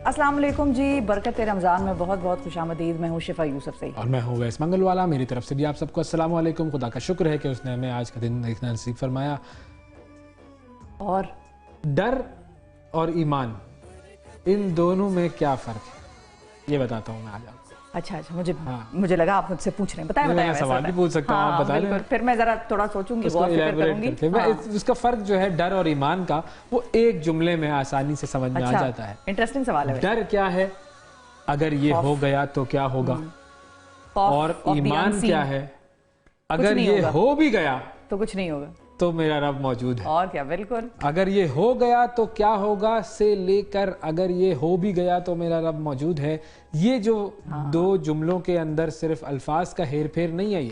السلام علیکم جی، برکت رمضان میں بہت بہت خوش آمدید. میں ہوں شفا یوسف سے اور میں ہوں ویس منگل والا. میری طرف سے بھی آپ سب کو السلام علیکم. خدا کا شکر ہے کہ اس نے ہمیں آج کا دن دیکھنا نصیب فرمایا. اور ڈر اور ایمان ان دونوں میں کیا فرق ہے یہ بتاتا ہوں میں آج آپ کو. اچھا مجھے لگا آپ مجھ سے پوچھ رہے ہیں. بتائیں میں سوال بھی پوچھ سکتا ہوں, آپ بتا دیں. پھر میں ذرا تھوڑا سوچوں گی, غور فکر کروں گی. اس کا فرق جو ہے ڈر اور ایمان کا, وہ ایک جملے میں آسانی سے سمجھ میں آ جاتا ہے. انٹرسٹنگ سوال ہے. ڈر کیا ہے, اگر یہ ہو گیا تو کیا ہوگا, اور ایمان کیا ہے, اگر یہ ہو بھی گیا تو کچھ نہیں ہوگا, تو میرا رب موجود ہے. اور کیا, بالکل. اگر یہ ہو گیا تو کیا ہوگا سے لے کر اگر یہ ہو بھی گیا تو میرا رب موجود ہے, یہ جو دو جملوں کے اندر صرف الفاظ کا ہیر پھیر نہیں ہے,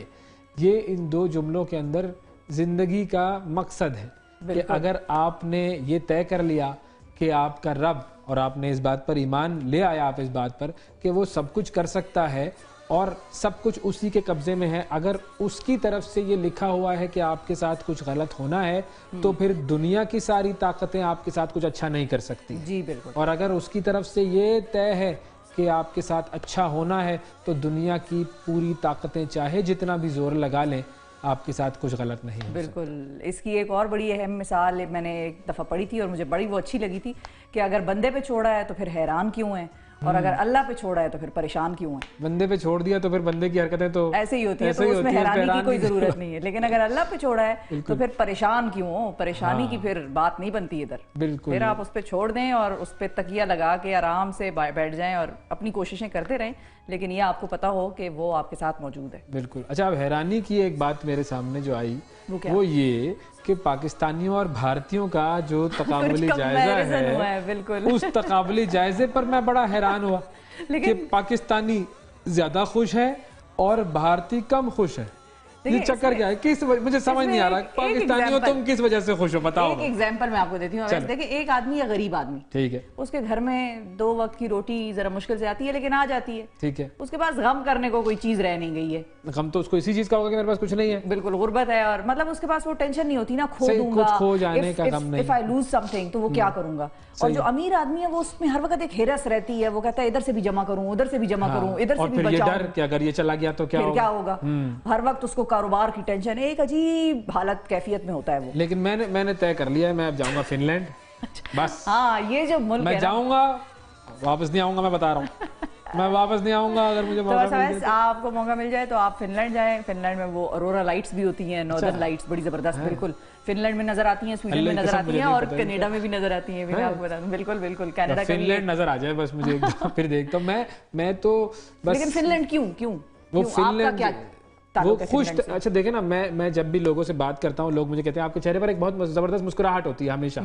یہ ان دو جملوں کے اندر زندگی کا مقصد ہے. کہ اگر آپ نے یہ طے کر لیا کہ آپ کا رب, اور آپ نے اس بات پر ایمان لے آیا, آپ اس بات پر کہ وہ سب کچھ کر سکتا ہے اور سب کچھ اسی کے قبضے میں ہے, اگر اس کی طرف سے یہ لکھا ہوا ہے کہ آپ کے ساتھ کچھ غلط ہونا ہے تو پھر دنیا کی ساری طاقتیں آپ کے ساتھ کچھ اچھا نہیں کر سکتی. جی بالکل. اور اگر اس کی طرف سے یہ طے ہے کہ آپ کے ساتھ اچھا ہونا ہے تو دنیا کی پوری طاقتیں چاہے جتنا بھی زور لگا لیں, آپ کے ساتھ کچھ غلط نہیں ہے. بالکل. اس کی ایک اور بڑی اہم مثال میں نے ایک دفعہ پڑھی تھی اور مجھے بڑی وہ اچھی لگی تھی, کہ اگر بندے پہ چھوڑا ہے تو پھر حیران کیوں ہیں, اور اگر اللہ پہ چھوڑا ہے تو پھر پریشان کیوں ہیں. بندے پہ چھوڑ دیا تو پھر بندے کی حرکتیں تو ایسے ہی ہوتی ہیں, تو اس میں حیرانی کی کوئی ضرورت نہیں ہے. لیکن اگر اللہ پہ چھوڑا ہے تو پھر پریشان کیوں ہو, پریشانی کی پھر بات نہیں بنتی ادھر. بالکل. پھر آپ اس پہ چھوڑ دیں اور اس پہ تکیہ لگا کے آرام سے بیٹھ جائیں اور اپنی کوششیں کرتے رہیں, لیکن یہ آپ کو پتا ہو کہ وہ آپ کے ساتھ موجود ہے. بالکل. اچھا, اب حیرانی کی ایک بات میرے سامنے جو آئی وہ یہ کہ پاکستانیوں اور بھارتیوں کا جو تقابلی جائزہ ہے, اس تقابلی جائزے پر میں بڑا حیران ہوا کہ پاکستانی زیادہ خوش ہے اور بھارتی کم خوش ہے. یہ چکر کیا ہے, کس مجھے سمجھ نہیں آ رہا. پاکستانیوں تم کس وجہ سے خوش ہو, بتاؤ. ایک ایگزامپل میں آپ کو دیتی ہوں. دیکھیں, ایک آدمی ہے غریب آدمی, ٹھیک ہے, اس کے گھر میں 2 وقت کی روٹی ذرا مشکل سے آتی ہے لیکن آ جاتی ہے, ٹھیک ہے. اس کے پاس غم کرنے کو کوئی چیز رہ نہیں گئی ہے. غم تو اس کو اسی چیز کا ہوگا کہ میرے پاس کچھ نہیں ہے. بالکل, غربت ہے, اور مطلب اس کے پاس وہ ٹینشن نہیں ہوتی نا, کھو دوں گا, کچھ کھو جانے کا غم نہیں, if I lose something تو وہ کیا کروں گا. اور جو امیر آدمی ہے وہ اس میں ہر وقت ایک ہرس رہتی ہے, وہ کہتا ہے ادھر سے بھی جمع کروں, ادھر سے بھی جمع کروں, ادھر سے بھی بچاؤں, ڈر کہ اگر یہ چلا گیا تو کیا ہوگا. ہر وقت اس کو کاروبار کی ٹینشن, ایک عجیب حالت کیفیت میں ہوتا ہے وہ. لیکن میں نے طے کر لیا ہے, میں اب جاؤں گا فن لینڈ. بس ہاں, یہ جو ملک ہے, میں جاؤں گا, واپس نہیں آؤں گا, میں بتا رہا ہوں. میں واپس نہیں آؤں گا اگر مجھے موقع مل جائے. آپ کو موقع مل جائے تو آپ فن لینڈ جائیں. فن لینڈ میں وہ اورورا لائٹس بھی ہوتی ہیں, ناردرن لائٹس, بڑی زبردست. بالکل, فن لینڈ میں نظر آتی ہیں, سویڈن میں نظر آتی ہیں, اور کینیڈا میں بھی نظر آتی ہیں. بالکل بالکل, کینیڈا فن لینڈ نظر آ جائے بس مجھے, پھر دیکھتا ہوں میں تو بس. لیکن فن لینڈ کیوں وہ فن لینڈ وہ خوش. اچھا دیکھیں نا, میں جب بھی لوگوں سے بات کرتا ہوں, لوگ مجھے کہتے ہیں آپ کے چہرے پر ایک بہت زبردست مسکراہٹ ہوتی ہے ہمیشہ,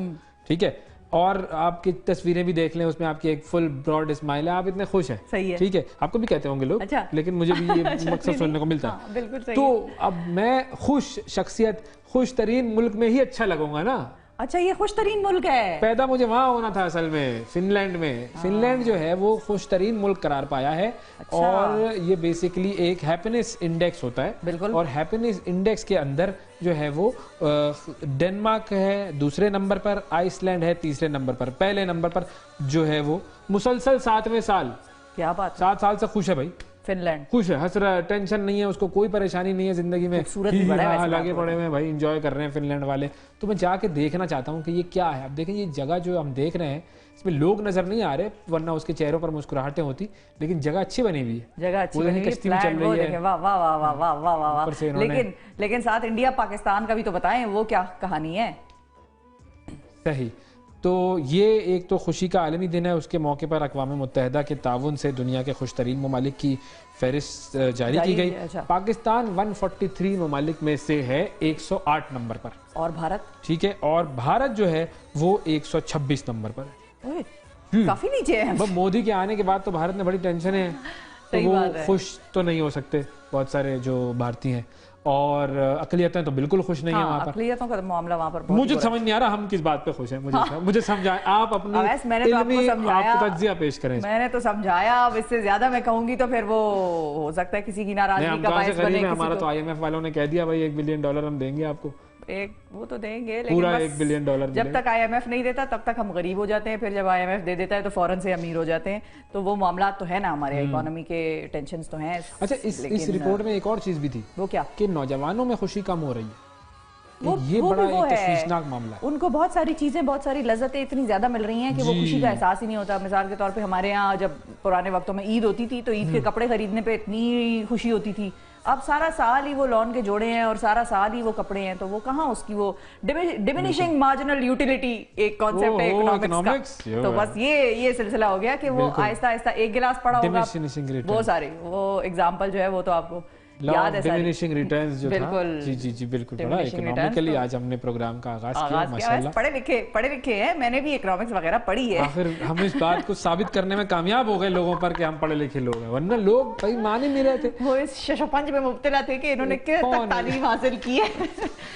ٹھیک ہے, اور آپ کی تصویریں بھی دیکھ لیں, اس میں آپ کی ایک فل براڈ اسمائل ہے, آپ اتنے خوش ہیں, ٹھیک ہے. آپ کو بھی کہتے ہوں گے لوگ, لیکن مجھے بھی یہ مقصد سننے کو ملتا ہے. تو اب میں خوش شخصیت, خوش ترین ملک میں ہی اچھا لگوں گا نا. اچھا, یہ خوش ترین ملک ہے. پیدا مجھے وہاں ہونا تھا اصل میں, فن لینڈ میں. فن لینڈ جو ہے وہ خوش ترین ملک قرار پایا ہے, اور یہ بیسیکلی ایک ہیپینس انڈیکس ہوتا ہے, اور ہیپینس انڈیکس کے اندر جو ہے وہ ڈنمارک ہے دوسرے نمبر پر, آئس لینڈ ہے تیسرے نمبر پر, پہلے نمبر پر جو ہے وہ مسلسل 7ویں سال, کیا بات, 7 سال سے خوش ہے بھائی. فن لینڈ خوش ہے, ہنس رہا ہے, ٹینشن نہیں ہے اس کو, کوئی پریشانی نہیں ہے زندگی میں, لگے پڑے ہوئے بھائی, انجوائے کر رہے ہیں فن لینڈ والے. تو میں جا کے دیکھنا چاہتا ہوں کہ یہ کیا ہے. اب دیکھیں, یہ جگہ جو ہم دیکھ رہے ہیں اس میں لوگ نظر نہیں آ رہے, ورنہ اس کے چہروں پر مسکراہٹیں ہوتی, لیکن جگہ اچھی بنی ہوئی ہے, جگہ اچھی بنی ہوئی ہے. واہ واہ واہ واہ واہ واہ واہ. لیکن ساتھ انڈیا پاکستان کا بھی تو بتائیں, وہ کیا کہانی ہے. صحیح. تو یہ ایک تو خوشی کا عالمی دن ہے, اس کے موقع پر اقوام متحدہ کے تعاون سے دنیا کے خوش ترین ممالک کی فہرست جاری کی گئی. پاکستان 143 ممالک میں سے ہے 108 نمبر پر, اور بھارت, ٹھیک ہے, اور بھارت جو ہے وہ 126 نمبر پر ہے. کافی نیچے ہے. مودی کے آنے کے بعد تو بھارت نے بڑی ٹینشن ہے, تو وہ خوش تو نہیں ہو سکتے بہت سارے جو بھارتی ہیں, اور اقلیتیں تو بالکل خوش نہیں ہیں وہاں پر. اقلیتوں کا معاملہ وہاں پر مجھے سمجھ نہیں آ رہا ہم کس بات پہ خوش ہیں. مجھے سمجھائیں, آپ اپنی علمی تجزیہ پیش کریں. میں نے تو سمجھایا, اب اس سے زیادہ میں کہوں گی تو پھر وہ ہو سکتا ہے کسی کی ناراضگی کا باعث بنے. ہمارا تو IMF والوں نے کہہ دیا بھائی $1 بلین ہم دیں گے آپ کو. ایک وہ تو دیں گے پورا لیکن $1 بلین جب تک IMF نہیں دیتا تب تک ہم غریب ہو جاتے ہیں, پھر جب IMF دے دیتا ہے تو فوراً سے امیر ہو جاتے ہیں. تو وہ معاملات تو ہے نا, ہمارے اکانومی کے ٹینشنز تو ہیں. اچھا اس رپورٹ میں ایک اور چیز بھی تھی, وہ کیا کہ نوجوانوں میں خوشی کم ہو رہی ہے. یہ وہ بڑا بھی وہ ایک ہے, تشویشناک معاملہ ہے. ان کو بہت ساری چیزیں, بہت ساری لذتیں اتنی زیادہ مل رہی ہیں کہ وہ خوشی کا احساس ہی نہیں ہوتا. مثال کے طور پہ ہمارے ہاں جب پرانے وقتوں میں عید ہوتی تھی تو عید کے کپڑے خریدنے پہ اتنی خوشی ہوتی تھی. اب سارا سال ہی وہ لون کے جوڑے ہیں اور سارا سال ہی وہ کپڑے ہیں, تو وہ کہاں اس کی وہ ڈیمینشنگ مارجنل یوٹیلیٹی ایک کانسیپٹ ہے اکنامکس کا. تو بس یہ سلسلہ ہو گیا کہ وہ آہستہ آہستہ ایک گلاس پڑا ہوگا, وہ سارے وہ ایگزامپل جو ہے وہ تو آپ کو یاد ہے. ڈیمینشنگ ریٹرنز جو تھا, جی بالکل, بڑا اکنامکلی آج ہم نے پروگرام کا آغاز کیا. ماشاءاللہ پڑھے لکھے ہیں, میں نے بھی اکنامکس وغیرہ پڑھی ہے. آخر ہم اس بات کو ثابت کرنے میں کامیاب ہو گئے لوگوں پر کہ ہم پڑھے لکھے لوگ ہیں, ورنہ لوگ بھائی مان ہی نہیں رہے تھے. وہ اس شش و پنج میں مبتلا تھے کہ انہوں نے کس تک تعلیم حاصل کی ہے.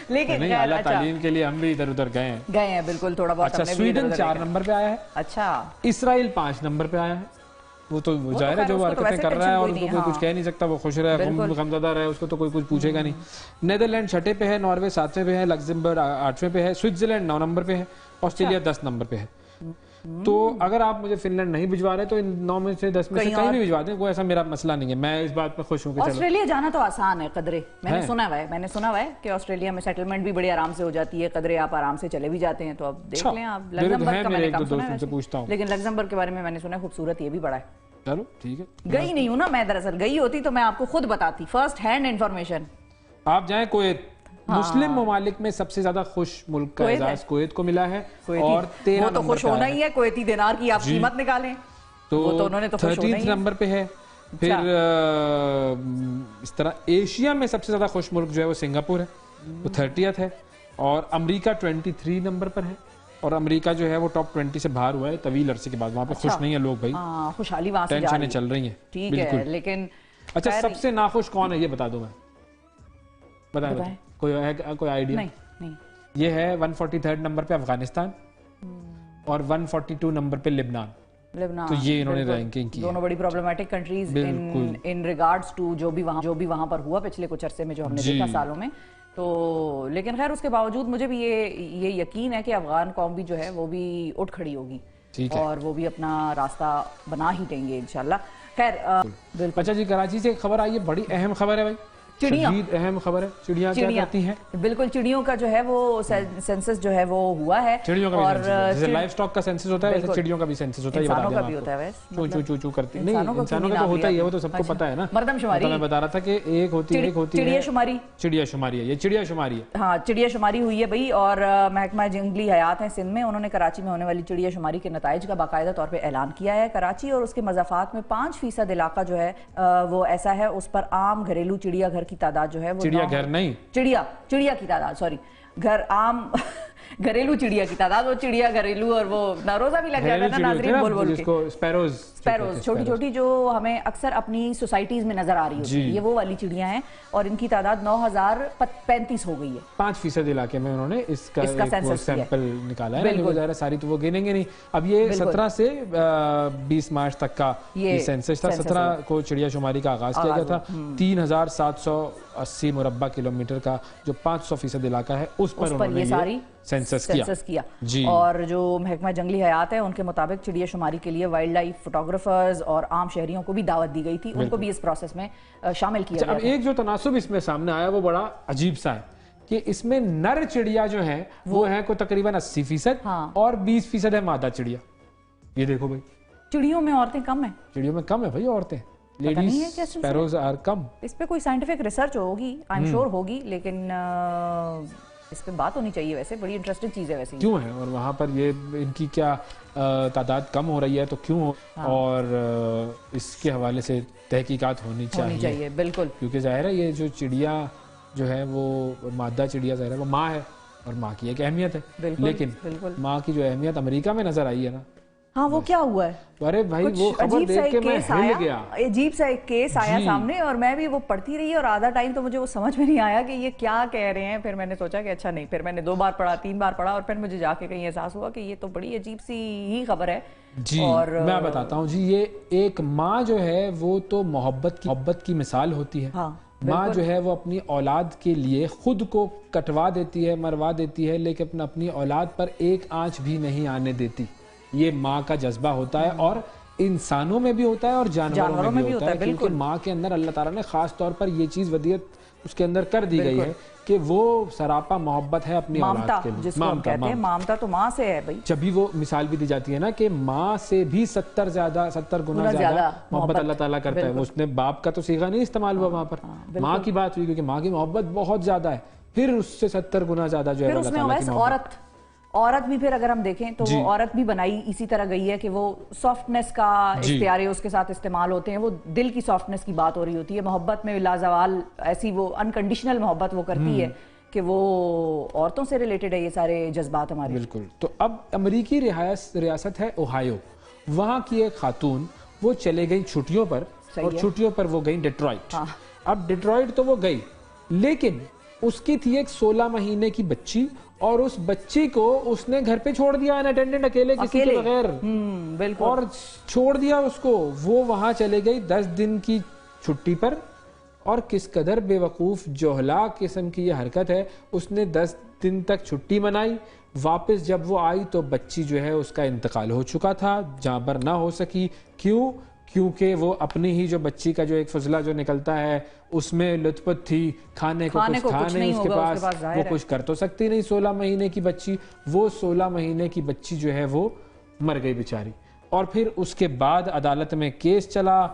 لیکن اعلیٰ تعلیم کے لیے ہم بھی ادھر ادھر گئے ہیں بالکل, تھوڑا بہت. اچھا, سویڈن 4 نمبر پہ آیا ہے. اچھا, اسرائیل 5 نمبر پہ آیا ہے. وہ تو ظاہر ہے جو حرکتیں کر رہا ہے اور کوئی کچھ کہہ نہیں سکتا, وہ خوش رہے, غمزدہ رہے, اس کو تو کوئی کچھ پوچھے گا نہیں. نیدرلینڈ 6 پہ ہے, ناروے 7ویں پہ ہے, لگزمبرگ 8ویں پہ ہے, سوئٹزرلینڈ 9 نمبر پہ ہے, آسٹریلیا 10 نمبر پہ ہے. تو اگر آپ مجھے فن لینڈ نہیں بھجوا رہے تو ان 9 میں سے 10 میں سے کہیں بھی بھجوا دیں, کوئی ایسا میرا مسئلہ نہیں ہے. میں اس بات پہ خوش ہوں کہ آسٹریلیا جانا تو آسان ہے قدرے. میں نے سنا ہوا ہے کہ آسٹریلیا میں سیٹلمنٹ بھی بڑے آرام سے ہو جاتی ہے, قدرے آپ آرام سے چلے بھی جاتے ہیں. تو اب دیکھ لیں آپ. لگزمبرگ کا میں نے کم سنا ہے, لیکن لگزمبرگ کے بارے میں نے سنا ہے خوبصورت یہ بھی بڑا ہے. چلو ٹھیک ہے, گئی نہیں ہوں نا میں, دراصل گئی ہوتی تو میں آپ کو خود بتاتی, فرسٹ ہینڈ انفارمیشن. آپ جائیں کویت, مسلم ممالک میں سب سے زیادہ خوش ملک کا اعزاز کویت کو ملا ہے, اور 13 وہ تو خوش ہونا ہی ہے. کویتی دینار کی آپ قیمت نکالیں تو 13 نمبر پہ ہے. پھر اس طرح ایشیا میں سب سے زیادہ خوش ملک جو ہے وہ سنگاپور ہے, وہ 30th ہے. اور امریکہ 23 نمبر پر ہے, اور امریکہ جو ہے وہ ٹاپ 20 سے باہر ہوا ہے طویل عرصے کے بعد. وہاں پہ خوش نہیں ہیں لوگ بھائی, خوشحالی وہاں سے ٹینشنیں چل رہی ہیں. ٹھیک ہے, لیکن اچھا سب سے ناخوش کون ہے یہ بتا دوں میں, بتائیں کوئی آئیڈیا؟ نہیں. یہ ہے 143 نمبر پہ افغانستان, اور 142 نمبر پہ لبنان. تو یہ انہوں نے رینکنگ کی, دونوں بڑی problematic countries in regards to جو بھی وہاں پر ہوا پچھلے کچھ عرصے میں, جو ہم نے دیکھا سالوں میں. تو لیکن خیر اس کے باوجود مجھے بھی یہ یقین ہے کہ افغان قوم بھی جو ہے وہ بھی اٹھ کھڑی ہوگی, اور وہ بھی اپنا راستہ بنا ہی دیں گے انشاءاللہ. خیر اچھا جی, کراچی سے ایک خبر آئی ہے, بڑی اہم خبر ہے بھائی, شدید اہم خبر ہے. چڑیاں کیا کرتی ہیں؟ بالکل, چڑیوں کا جو ہے وہ سینسس جو ہے وہ ہوا ہے. چڑیوں کا بھی سینسس, جیسے لائف سٹاک کا سینسس ہوتا ہے ویسے چڑیوں کا بھی سینسس ہوتا ہے. انسانوں کا بھی ہوتا ہے ویسے, چو چو چو چو کرتی نہیں, انسانوں کا تو ہوتا ہی ہے, وہ تو سب کو پتا ہے نا. مردم شماری میں بتا رہا تھا کہ ایک ہوتی ہے چڑیا شماری. چڑیا شماری ہے, یہ چڑیا شماری ہے. ہاں چڑیا شماری ہوئی ہے بھائی, اور محکمہ جنگلی حیات ہیں سندھ میں, انہوں نے کراچی میں ہونے والی چڑیا شماری کے نتائج کا باقاعدہ طور پہ اعلان کیا ہے. کراچی اور اس کے مضافات میں 5% علاقہ جو ہے وہ ایسا ہے, اس پر عام گھریلو چڑیا گھر کی تعداد جو ہے وہ چڑیا گھر نہیں, چڑیا کی تعداد, سوری, گھر عام گھریلو چڑیا کی تعداد, وہ چڑیا گھریلو, اور وہ ناروزہ بھی لگ جاتا ہے نا ناظرین بول بول کے, سپیروز چھوٹی چھوٹی جو ہمیں اکثر اپنی سوسائٹیز میں نظر آ رہی ہوتی ہیں, یہ وہ والی چڑیاں ہیں, اور ان کی تعداد 9035 ہو گئی ہے. 5% علاقے میں انہوں نے اس کا سیمپل نکالا ہے. بالکل ظاہر ہے ساری تو وہ گنیں گے نہیں. اب یہ 17 سے 20 مارچ تک کا یہ سینسس تھا. 17 کو چڑیا شماری کا آغاز کیا گیا تھا. 3780 مربع کلومیٹر کا جو 500% علاقہ ہے اس پر انہوں نے یہ سینسس کیا. اور جو محکمہ جنگلی حیات ہے ان کے مطابق چڑیا شماری کے لیے وائلڈ لائف فوٹوگرافرز اور عام شہریوں کو بھی دعوت دی گئی تھی, ان کو بھی اس پروسیس میں شامل کیا گیا. اب ایک جو تناسب اس میں سامنے آیا وہ بڑا عجیب سا ہے کہ اس میں نر چڑیا جو ہیں وہ ہیں کو تقریباً 80% اور 20% ہے مادہ چڑیا. یہ دیکھو بھائی, چڑیوں میں عورتیں کم ہیں, چڑیوں میں کم ہے بھائی عورتیں, لیڈیز سپیروز آر کم. اس پہ کوئی سائنٹیفک ریسرچ ہوگی, آئی ایم شور ہوگی, لیکن اس پہ بات ہونی چاہیے. ویسے بڑی انٹرسٹنگ چیز ہے ویسے. کیوں ہے, اور وہاں پر یہ ان کی کیا تعداد کم ہو رہی ہے تو کیوں, اور اس کے حوالے سے تحقیقات ہونی چاہیے. بالکل, کیونکہ ظاہر ہے یہ جو چڑیا جو ہے وہ مادہ چڑیا ظاہر ہے وہ ماں ہے, اور ماں کی ایک اہمیت ہے, لیکن ماں کی جو اہمیت امریکہ میں نظر آئی ہے نا, ہاں وہ کیا ہوا ہے, ارے بھائی وہ خبر دیکھ کے میں ہل گیا. عجیب سا ایک کیس آیا سامنے, اور میں بھی وہ پڑھتی رہی, اور آدھا ٹائم تو مجھے وہ سمجھ میں نہیں آیا کہ یہ کیا کہہ رہے ہیں. پھر میں نے سوچا کہ اچھا نہیں, پھر میں نے 2 بار پڑھا, 3 بار پڑھا, اور پھر مجھے جا کے کہیں احساس ہوا کہ یہ تو بڑی عجیب سی ہی خبر ہے. جی میں بتاتا ہوں جی, یہ ایک ماں جو ہے وہ تو محبت کی مثال ہوتی ہے, ماں جو ہے وہ اپنی اولاد کے لیے خود کو کٹوا دیتی ہے، مروا دیتی ہے، لیکن اپنی اولاد پر ایک آنچ بھی نہیں آنے دیتی. یہ ماں کا جذبہ ہوتا ہے، اور انسانوں میں بھی ہوتا ہے اور جانوروں میں بھی ہوتا ہے، کیونکہ ماں کے اندر اللہ تعالیٰ نے خاص طور پر یہ چیز ودیعت اس کے اندر کر دی گئی ہے کہ وہ سراپا محبت ہے اپنی اولاد کے لیے. جس کو ہم کہتے ہیں مامتا، تو ماں سے ہے بھائی. جبھی وہ مثال بھی دی جاتی ہے نا کہ ماں سے بھی 70 گنا زیادہ محبت اللہ تعالیٰ کرتا ہے. وہ اس نے باپ کا تو صیغہ نہیں استعمال ہوا وہاں پر، ماں کی بات ہوئی، کیونکہ ماں کی محبت بہت زیادہ ہے، پھر اس سے 70 گنا زیادہ جو ہے اللہ تعالیٰ کی محبت. عورت بھی پھر اگر ہم دیکھیں تو وہ عورت بھی بنائی اسی طرح گئی ہے کہ وہ سافٹنس کا اختیارے اس کے ساتھ استعمال ہوتے ہیں. وہ دل کی سافٹنس کی بات ہو رہی ہوتی ہے. محبت میں لازوال ایسی وہ انکنڈیشنل محبت وہ کرتی ہے کہ وہ عورتوں سے ریلیٹڈ ہے یہ سارے جذبات ہمارے. بالکل. تو اب امریکی ریاست ہے اوہایو، وہاں کی ایک خاتون وہ چلے گئی چھٹیوں پر، اور چھٹیوں پر وہ گئی ڈیٹرائٹ. اب ڈیٹرائٹ تو وہ گئی، لیکن اس کی تھی ایک 16 مہینے کی بچی، اور اس بچی کو اس نے گھر پہ چھوڑ دیا اناٹینڈنٹ، اکیلے، کسی کے بغیر، اور چھوڑ دیا اس کو. وہ وہاں چلے گئی 10 دن کی چھٹی پر، اور کس قدر بے وقوف جوہلا قسم کی یہ حرکت ہے. اس نے 10 دن تک چھٹی منائی، واپس جب وہ آئی تو بچی جو ہے اس کا انتقال ہو چکا تھا، جہاں پر نہ ہو سکی. کیوں؟ کیونکہ وہ اپنی ہی جو بچی کا جو ایک فضلہ جو نکلتا ہے اس میں لطفت تھی، کھانے کو کچھ تھا نہیں اس کے پاس، وہ کچھ کر تو سکتی نہیں. 16 مہینے کی بچی، وہ 16 مہینے کی بچی جو ہے وہ مر گئی بیچاری. اور پھر اس کے بعد عدالت میں کیس چلا،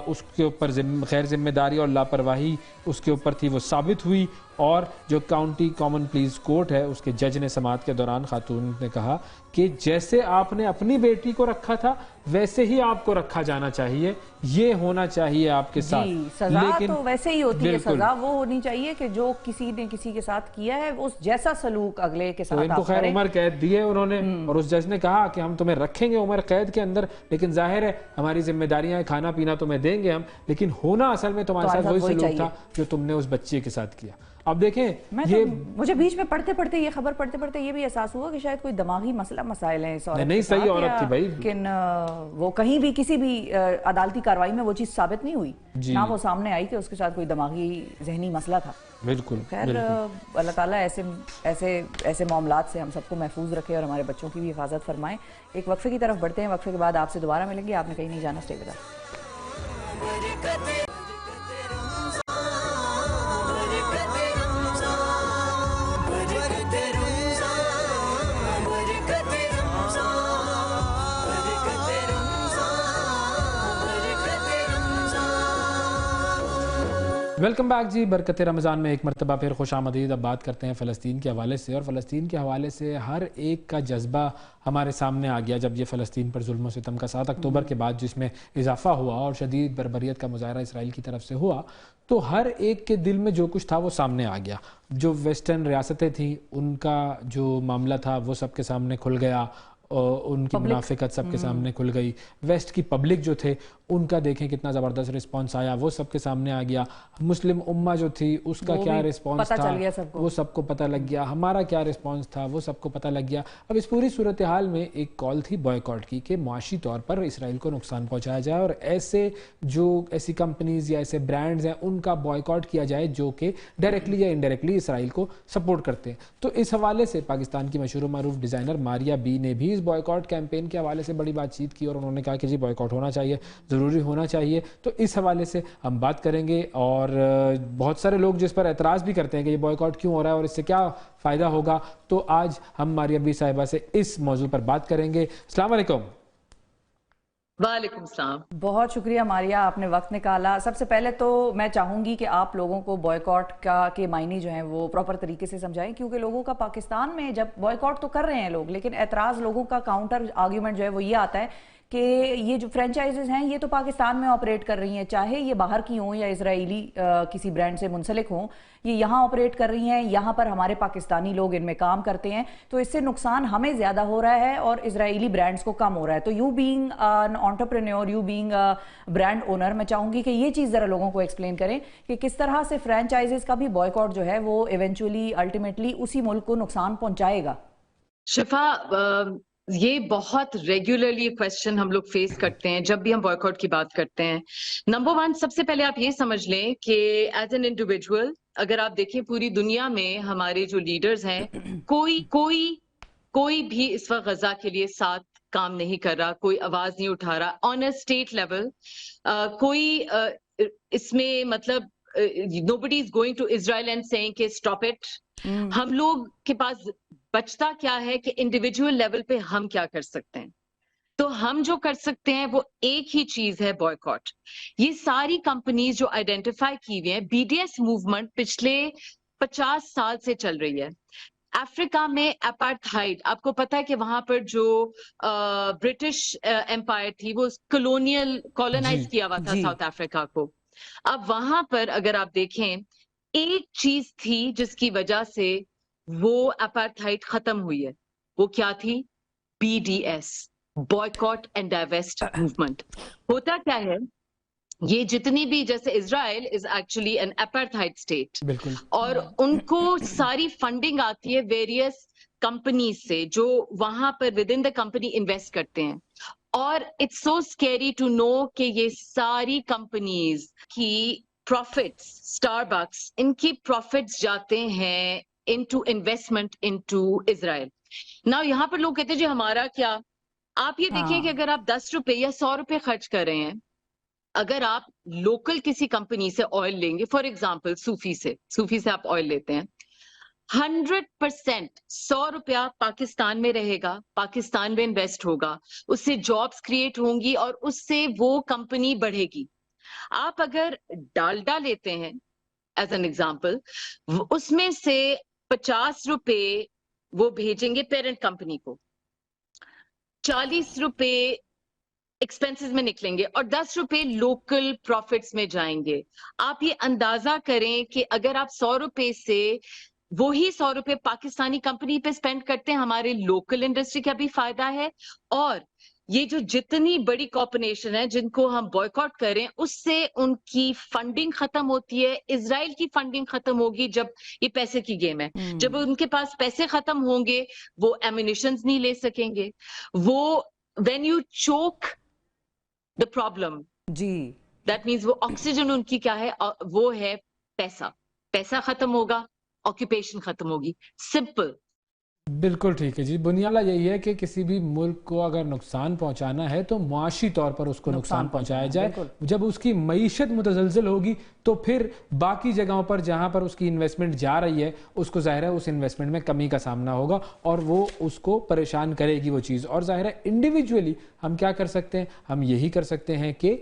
اس کے اوپر غیر ذمہ داری اور لاپرواہی اس کے اوپر تھی، وہ ثابت ہوئی. اور جو کاؤنٹی کامن پلیس کورٹ ہے اس کے جج نے سماعت کے دوران خاتون نے کہا کہ جیسے آپ نے اپنی بیٹی کو رکھا تھا ویسے ہی آپ کو رکھا جانا چاہیے، یہ ہونا چاہیے آپ کے ساتھ. سزا تو ویسے ہی ہوتی ہے، سزا وہ ہونی چاہیے کہ جو کسی نے کسی کے ساتھ کیا ہے اس جیسا سلوک اگلے کے ساتھ. ان کو خیر عمر قید دی ہے انہوں نے، اور اس جج نے کہا کہ ہم تمہیں رکھیں گے عمر قید کے اندر، لیکن ظاہر ہے ہماری ذمہ داریاں ہیں، کھانا پینا تمہیں دیں گے ہم، لیکن ہونا اصل میں تمہارے ساتھ وہی سلوک تھا جو تم نے اس بچے کے ساتھ کیا. اب دیکھیں مجھے بیچ میں پڑھتے پڑھتے یہ خبر پڑھتے پڑھتے یہ بھی احساس ہوا کہ شاید کوئی دماغی مسائل ہیں اس عورت، نہیں صحیح عورت تھی بھائی، لیکن وہ کہیں بھی کسی بھی عدالتی کارروائی میں وہ چیز ثابت نہیں ہوئی، نہ وہ سامنے آئی کہ اس کے ساتھ کوئی دماغی ذہنی مسئلہ تھا. بالکل. خیر اللہ تعالیٰ ایسے معاملات سے ہم سب کو محفوظ رکھے اور ہمارے بچوں کی بھی حفاظت فرمائے. ایک وقفے کی طرف بڑھتے ہیں، وقفے کے بعد آپ سے دوبارہ ملیں گے. آپ نے کہیں نہیں جانا، stay with us. Welcome back جی. برکت رمضان میں ایک مرتبہ پھر خوش آمدید. اب بات کرتے ہیں فلسطین کے حوالے سے، اور فلسطین کے حوالے سے ہر ایک کا جذبہ ہمارے سامنے آ گیا جب یہ فلسطین پر ظلم و ستم کا 7 اکتوبر کے بعد جس میں اضافہ ہوا اور شدید بربریت کا مظاہرہ اسرائیل کی طرف سے ہوا، تو ہر ایک کے دل میں جو کچھ تھا وہ سامنے آ گیا. جو ویسٹرن ریاستیں تھیں ان کا جو معاملہ تھا وہ سب کے سامنے کھل گیا، ان کی منافقت سب کے سامنے کھل گئی. ویسٹ کی پبلک جو تھے ان کا دیکھیں کتنا زبردست رسپانس آیا، وہ سب کے سامنے آ گیا. مسلم امہ جو تھی اس کا کیا رسپانس تھا وہ سب کو پتہ لگ گیا، ہمارا کیا رسپانس تھا وہ سب کو پتہ لگ گیا. اب اس پوری صورتحال میں ایک کال تھی بوائیکاٹ کی کہ معاشی طور پر اسرائیل کو نقصان پہنچایا جائے، اور ایسی کمپنیز یا ایسے برانڈز ہیں ان کا بوائیکاٹ کیا جائے جو کہ ڈائریکٹلی یا انڈائریکٹلی اسرائیل کو سپورٹ کرتے ہیں. تو اس حوالے سے پاکستان کی مشہور و معروف ڈیزائنر ماریا بی نے بھی اس بوائیکاٹ کیمپین کے حوالے سے بڑی بات چیت کی، اور انہوں نے کہا کہ جی بوائیکاٹ ہونا چاہیے، ضروری ہونا چاہیے. تو اس حوالے سے ہم بات کریں گے، اور بہت سارے لوگ جس پر اعتراض بھی کرتے ہیں کہ یہ بوائیکاٹ کیوں ہو رہا ہے اور اس سے کیا فائدہ ہوگا، تو آج ہم ماریا بی صاحبہ سے اس موضوع پر بات کریں گے. السلام علیکم. وعلیکم السلام. بہت شکریہ ماریا، آپ نے وقت نکالا. سب سے پہلے تو میں چاہوں گی کہ آپ لوگوں کو بوائیکاٹ کے معنی جو ہیں وہ پراپر طریقے سے سمجھائیں، کیونکہ لوگوں کا پاکستان میں جب بوائیکاٹ تو کر رہے ہیں لوگ، لیکن اعتراض لوگوں کا کاؤنٹر آرگیومنٹ جو ہے وہ یہ آتا ہے کہ یہ جو فرینچائزز ہیں یہ تو پاکستان میں آپریٹ کر رہی ہیں، چاہے یہ باہر کی ہوں یا اسرائیلی کسی برانڈ سے منسلک ہوں، یہ یہاں آپریٹ کر رہی ہیں، یہاں پر ہمارے پاکستانی لوگ ان میں کام کرتے ہیں، تو اس سے نقصان ہمیں زیادہ ہو رہا ہے اور اسرائیلی برانڈز کو کم ہو رہا ہے. تو you being an entrepreneur, you being brand owner, میں چاہوں گی کہ یہ چیز ذرا لوگوں کو ایکسپلین کریں کہ کس طرح سے فرینچائزز کا بھی بوائیکاٹ جو ہے وہ ایونچولی الٹیمیٹلی اسی ملک کو نقصان پہنچائے گا. شفا، یہ بہت ریگولرلی کوشچن ہم لوگ فیس کرتے ہیں جب بھی ہم بوائے کاٹ کی بات کرتے ہیں. نمبر ون، سب سے پہلے آپ یہ سمجھ لیں کہ ایز این انڈیویجول اگر آپ دیکھیں پوری دنیا میں ہمارے جو لیڈرز ہیں کوئی بھی اس وقت غزہ کے لیے ساتھ کام نہیں کر رہا، کوئی آواز نہیں اٹھا رہا آن اے اسٹیٹ لیول. کوئی اس میں مطلب nobody is going to Israel and saying کہ stop it. ہم لوگ کے پاس بچتا کیا ہے کہ انڈیویجول لیول پہ ہم کیا کر سکتے ہیں. تو ہم جو کر سکتے ہیں وہ ایک ہی چیز ہے، بوائے. یہ ساری کمپنیز جو آئیڈینٹیفائی کی ہوئی ہیں، بی ڈی ایس موومنٹ پچھلے 50 سال سے چل رہی ہے. افریقہ میں اپارتھائڈ، آپ کو پتا ہے کہ وہاں پر جو برٹش امپائر تھی وہ کالونائز کیا ہوا تھا ساؤتھ افریقہ کو. اب وہاں پر اگر آپ دیکھیں ایک چیز تھی جس کی وجہ سے وہ اپارتھائڈ ختم ہوئی ہے، وہ کیا تھی؟ B D S, boycott and divest movement. ہوتا کیا ہے، یہ جتنی بھی جیسے Israel is actually an apartheid state, اور ان کو ساری فنڈنگ آتی ہے ویریس کمپنیز سے جو وہاں پر with in the company invest کرتے ہیں. اور it's so scary to know کہ یہ ساری کمپنیز کی پروفٹس، اسٹار بکس، ان کی پروفٹس جاتے ہیں انٹو انویسٹمنٹ انٹو اسرائیل. نا یہاں پر لوگ کہتے ہیں جی ہمارا کیا. آپ یہ دیکھیں کہ اگر آپ 10 روپے یا 100 روپے خرچ کر رہے ہیں، اگر آپ لوکل کسی کمپنی سے آئل لیں گے، فار ایگزامپل صوفی سے آپ آئل لیتے ہیں، 100% 100 روپیہ پاکستان میں رہے گا، پاکستان میں انویسٹ ہوگا، اس سے جابس کریٹ ہوں گی اور اس سے وہ کمپنی بڑھے گی. آپ اگر ڈالڈا لیتے ہیں ایز این ایگزامپل، اس میں سے 50 روپے وہ بھیجیں گے پیرنٹ کمپنی کو، 40 روپے ایکسپینسز میں نکلیں گے اور 10 روپے لوکل پروفٹس میں جائیں گے. آپ یہ اندازہ کریں کہ اگر آپ 100 روپے سے وہی 100 روپے پاکستانی کمپنی پہ اسپینڈ کرتے ہیں، ہمارے لوکل انڈسٹری کا بھی فائدہ ہے، اور یہ جو جتنی بڑی کارپوریشن ہے جن کو ہم بوائکاٹ کریں اس سے ان کی فنڈنگ ختم ہوتی ہے. اسرائیل کی فنڈنگ ختم ہوگی جب یہ پیسے کی گیم ہے. جب ان کے پاس پیسے ختم ہوں گے وہ ایمونیشنز نہیں لے سکیں گے. وہ when you choke the problem، that means وہ آکسیجن ان کی کیا ہے، وہ ہے پیسہ ختم ہوگا، آکوپیشن ختم ہوگی. سمپل. بالکل ٹھیک ہے جی. بنیادہ یہی ہے کہ کسی بھی ملک کو اگر نقصان پہنچانا ہے تو معاشی طور پر اس کو نقصان پہنچایا جائے. جب اس کی معیشت متزلزل ہوگی تو پھر باقی جگہوں پر جہاں پر اس کی انویسٹمنٹ جا رہی ہے اس کو ظاہر ہے اس انویسٹمنٹ میں کمی کا سامنا ہوگا اور وہ اس کو پریشان کرے گی وہ چیز. اور ظاہر ہے انڈیویجولی ہم کیا کر سکتے ہیں، ہم یہی کر سکتے ہیں کہ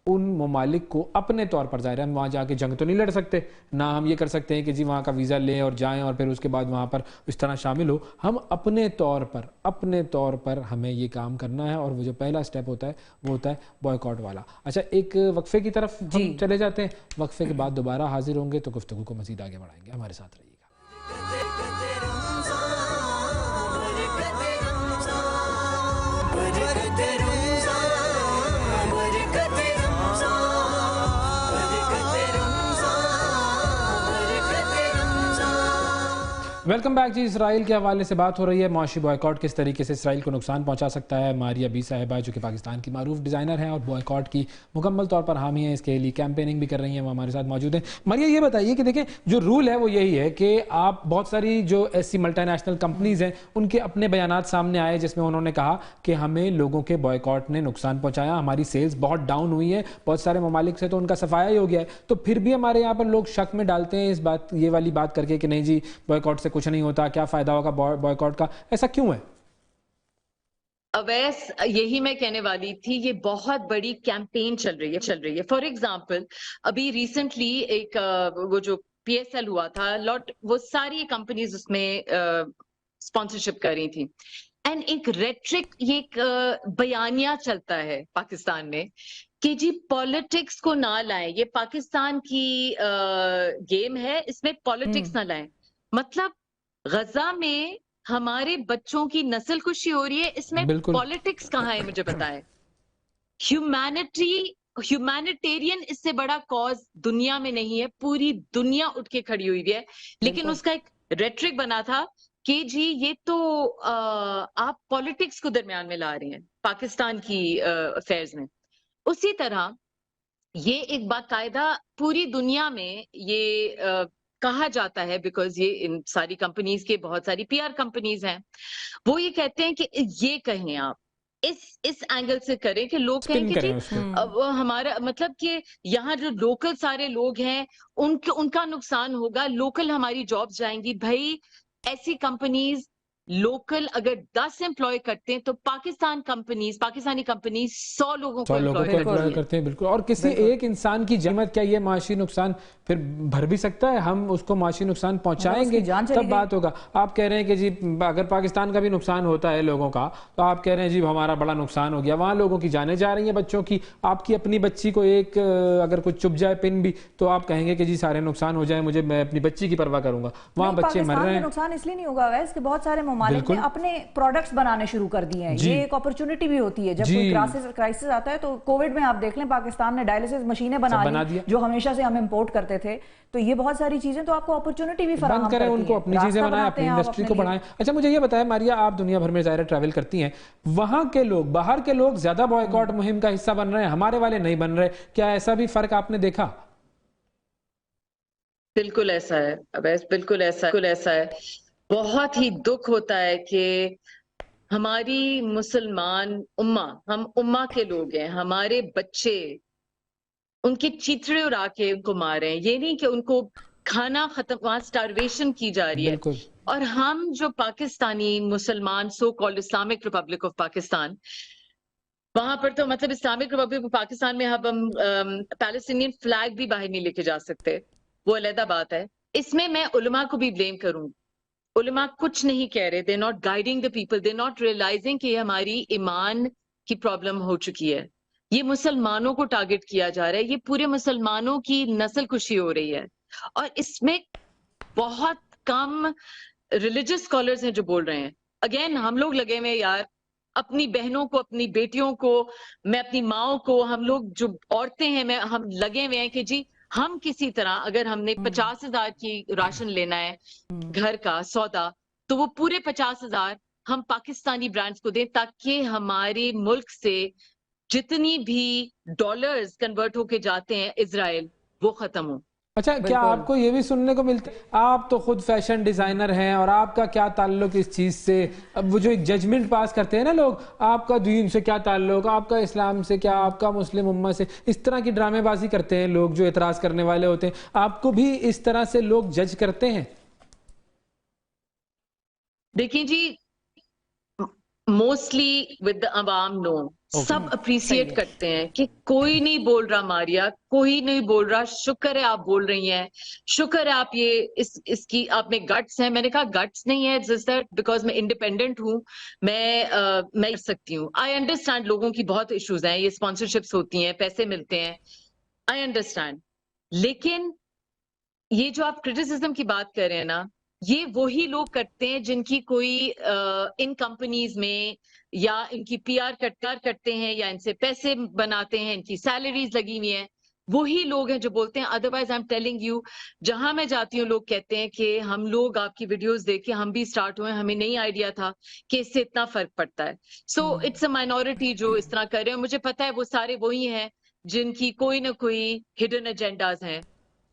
ان ممالک کو اپنے طور پر، ظاہر ہے ہم وہاں جا کے جنگ تو نہیں لڑ سکتے، نہ ہم یہ کر سکتے ہیں کہ جی وہاں کا ویزا لیں اور جائیں اور پھر اس کے بعد وہاں پر اس طرح شامل ہو. ہم اپنے طور پر ہمیں یہ کام کرنا ہے اور وہ جو پہلا سٹیپ ہوتا ہے وہ ہوتا ہے بوائکاٹ والا. اچھا، ایک وقفے کی طرف ہم چلے جاتے ہیں. وقفے کے بعد دوبارہ حاضر ہوں گے تو گفتگو کو مزید آگے بڑھائیں گے. ہمارے ساتھ رہیے گا. ویلکم بیک جی. اسرائیل کے حوالے سے بات ہو رہی ہے، معاشی بوائکاٹ کس طریقے سے اسرائیل کو نقصان پہنچا سکتا ہے. ماریا بی صاحبہ جو کہ پاکستان کی معروف ڈیزائنر ہیں اور بوائکاٹ کی مکمل طور پر حامی ہیں، اس کے لیے کیمپیننگ بھی کر رہی ہیں، وہ ہمارے ساتھ موجود ہیں. ماریا یہ بتائیے کہ دیکھیں جو رول ہے وہ یہی ہے کہ آپ بہت ساری جو ایسی ملٹی نیشنل کمپنیز ہیں ان کے اپنے بیانات سامنے آئے جس میں انہوں نے کہا کہ ہمیں لوگوں کے بوائکاٹ نے نقصان پہنچایا، ہماری سیلز بہت ڈاؤن ہوئی ہے. بہت سارے ممالک سے تو ان کا صفایا ہی ہو گیا ہے، تو پھر بھی ہمارے یہاں پر لوگ شک میں ڈالتے ہیں اس بات، یہ والی بات کر کے کہ نہیں جی بوائکاٹ سے کچھ نہیں ہوتا، کیا فائدہ ہوگا بوائکاٹ کا. ایسا کیوں ہے؟ اویس یہی میں کہنے والی تھی، یہ بہت بڑی کیمپین چل رہی ہے. فار ایگزامپل ابھی ریسنٹلی ایک وہ جو پی ایس ایل ہوا تھا، وہ ساری کمپنیز اس میں اسپانسرشپ کر رہی تھی. اینڈ ایک ریٹرک، یہ ایک بیانیہ چلتا ہے پاکستان میں کہ جی پالیٹکس کو نہ لائیں، یہ پاکستان کی گیم ہے، اس میں پالیٹکس نہ لائیں. مطلب غزہ میں ہمارے بچوں کی نسل کشی ہو رہی ہے، اس میں پالیٹکس کہاں ہے؟ مجھے بتائیں. ہیومینیٹیرین اس سے بڑا کاز دنیا میں نہیں ہے، پوری دنیا اٹھ کے کھڑی ہوئی ہے. لیکن اس کا ایک ریٹرک بنا تھا کہ جی یہ تو آپ پالیٹکس کو درمیان میں لا رہے ہیں پاکستان کی افیئرز میں. اسی طرح یہ ایک باقاعدہ پوری دنیا میں یہ کہا جاتا ہے، بیکاز یہ ان ساری کمپنیز کے بہت ساری پی آر کمپنیز ہیں، وہ یہ کہتے ہیں کہ یہ کہیں آپ اس اینگل سے کریں کہ لوگ کہیں اسپن کہ کریں جی اس کو. ہمارا مطلب کہ یہاں جو لوکل سارے لوگ ہیں ان کا نقصان ہوگا، لوکل ہماری جابس جائیں گی. بھائی ایسی کمپنیز لوکل اگر 10 امپلوائے کرتے ہیں تو پاکستانی کمپنیز 100 لوگوں کو 100 لوگوں امپلوائے کو کرتی امپلوائے ہیں. کرتے ہیں. بالکل. اور کسی ایک انسان کی جمت کیا یہ معاشی نقصان پھر بھر بھی سکتا ہے؟ ہم اس کو معاشی نقصان پہنچائیں گے تب بات ہوگا. آپ کہہ رہے ہیں کہ جی اگر پاکستان کا بھی نقصان ہوتا ہے لوگوں کا تو آپ کہہ رہے ہیں جی ہمارا بڑا نقصان ہو گیا، وہاں لوگوں کی جانیں جا رہی ہیں، بچوں کی. آپ کی اپنی بچی کو ایک اگر کچھ چپ جائے پن بھی تو آپ کہیں گے کہ جی سارے نقصان ہو جائیں، میں اپنی بچی کی پرواہ کروں گا. وہاں بچے مر رہے ہیں. نقصان اس لیے نہیں ہوگا ویس کہ بہت سارے ممالک نے اپنے پروڈکٹس بنانے شروع کر دیے ہیں. یہ ایک اپرچونٹی بھی ہوتی ہے جب کوئی کرائسس آتا ہے. تو کووڈ میں آپ دیکھ لیں پاکستان نے ڈائلسس مشینیں بنا لی جو ہمیشہ سے ہم امپورٹ کرتے تھے. تو یہ بہت ساری چیزیں تو آپ کو اپرچونٹی بھی فراہم کرتی ہیں. ان کو اپنی چیزیں بنائیں، اپنی انڈسٹری کو بڑھائیں. اچھا مجھے یہ بتائیں ماریا، آپ دنیا بھر میں ظاہر ٹریول کرتی ہیں، وہاں کے لوگ باہر کے لوگ زیادہ بوائیکاٹ مہم کا حصہ بن رہے ہیں، ہمارے والے نہیں بن رہے، کیا ایسا بھی فرق آپ نے دیکھا؟ بالکل ایسا ہے اویس، بالکل ایسا ہے. بہت ہی دکھ ہوتا ہے کہ ہماری مسلمان ہم امہ کے لوگ ہیں، ہمارے بچے ان کے چیتڑے اڑا کے ان کو مار رہے ہیں. یہ نہیں کہ ان کو کھانا ختم، وہاں سٹارویشن کی جا رہی ہے. بالکل. اور ہم جو پاکستانی مسلمان so called Islamic Republic of Pakistan, وہاں پر تو مطلب اسلامک ریپبلک آف پاکستان میں اب ہم پیلسٹینین فلیگ بھی باہر نہیں لے کے جا سکتے، وہ علیحدہ بات ہے. اس میں علماء کو بھی بلیم کروں. علماء کچھ نہیں کہہ رہے، they not guiding the people, they not realising کہ یہ ہماری ایمان کی پرابلم ہو چکی ہے. یہ مسلمانوں کو ٹارگٹ کیا جا رہا ہے، یہ پورے مسلمانوں کی نسل کشی ہو رہی ہے. اور اس میں بہت کم ریلیجس اسکالرز ہیں جو بول رہے ہیں. اگین ہم لوگ لگے ہوئے یار اپنی بہنوں کو، اپنی بیٹیوں کو، میں اپنی ماؤں کو، ہم لوگ جو عورتیں ہیں ہم لگے ہوئے ہیں کہ جی ہم کسی طرح اگر ہم نے 50,000 کی راشن لینا ہے گھر کا سودا تو وہ پورے 50,000 ہم پاکستانی برانڈز کو دیں تاکہ ہمارے ملک سے جتنی بھی ڈالرز کنورٹ ہو کے جاتے ہیں اسرائیل وہ ختم ہو. اچھا کیا آپ کو یہ بھی سننے کو ملتا ہے، آپ تو خود فیشن ڈیزائنر ہیں اور آپ کا کیا تعلق اس چیز سے؟ اب وہ جو ایک ججمنٹ پاس کرتے ہیں نا لوگ، آپ کا دین سے کیا تعلق، آپ کا اسلام سے کیا، آپ کا مسلم امہ سے، اس طرح کی ڈرامے بازی کرتے ہیں لوگ جو اعتراض کرنے والے ہوتے ہیں. آپ کو بھی اس طرح سے لوگ جج کرتے ہیں؟ دیکھیں جی موسٹلی ود دا عوام نو، سب اپریسیٹ کرتے ہیں کہ کوئی نہیں بول رہا ماریا، کوئی نہیں بول رہا. شکر ہے آپ بول رہی ہیں، شکر ہے آپ یہ اس کی آپ میں گٹس ہیں. میں نے کہا گٹس نہیں ہے جس دیٹ بیکاز میں انڈیپینڈنٹ ہوں، میں کر سکتی ہوں. آئی انڈرسٹینڈ لوگوں کی بہت ایشوز ہیں، یہ اسپانسرشپس ہوتی ہیں، پیسے ملتے ہیں، آئی انڈرسٹینڈ. لیکن یہ جو آپ کرٹیسزم کی بات کر رہے ہیں نا، یہ وہی لوگ کرتے ہیں جن کی کوئی ان کمپنیز میں یا ان کی پی آر کرتے ہیں یا ان سے پیسے بناتے ہیں، ان کی سیلریز لگی ہوئی ہیں. وہی لوگ ہیں جو بولتے ہیں. Otherwise I am telling you, جہاں میں جاتی ہوں لوگ کہتے ہیں کہ ہم لوگ آپ کی ویڈیوز دیکھ کے ہم بھی سٹارٹ ہوئے، ہمیں نہیں آئیڈیا تھا کہ اس سے اتنا فرق پڑتا ہے. سو اٹس اے مائنورٹی جو اس طرح کر رہے ہیں. مجھے پتا ہے وہ سارے وہی ہیں جن کی کوئی نہ کوئی ہڈن ایجنڈاز ہیں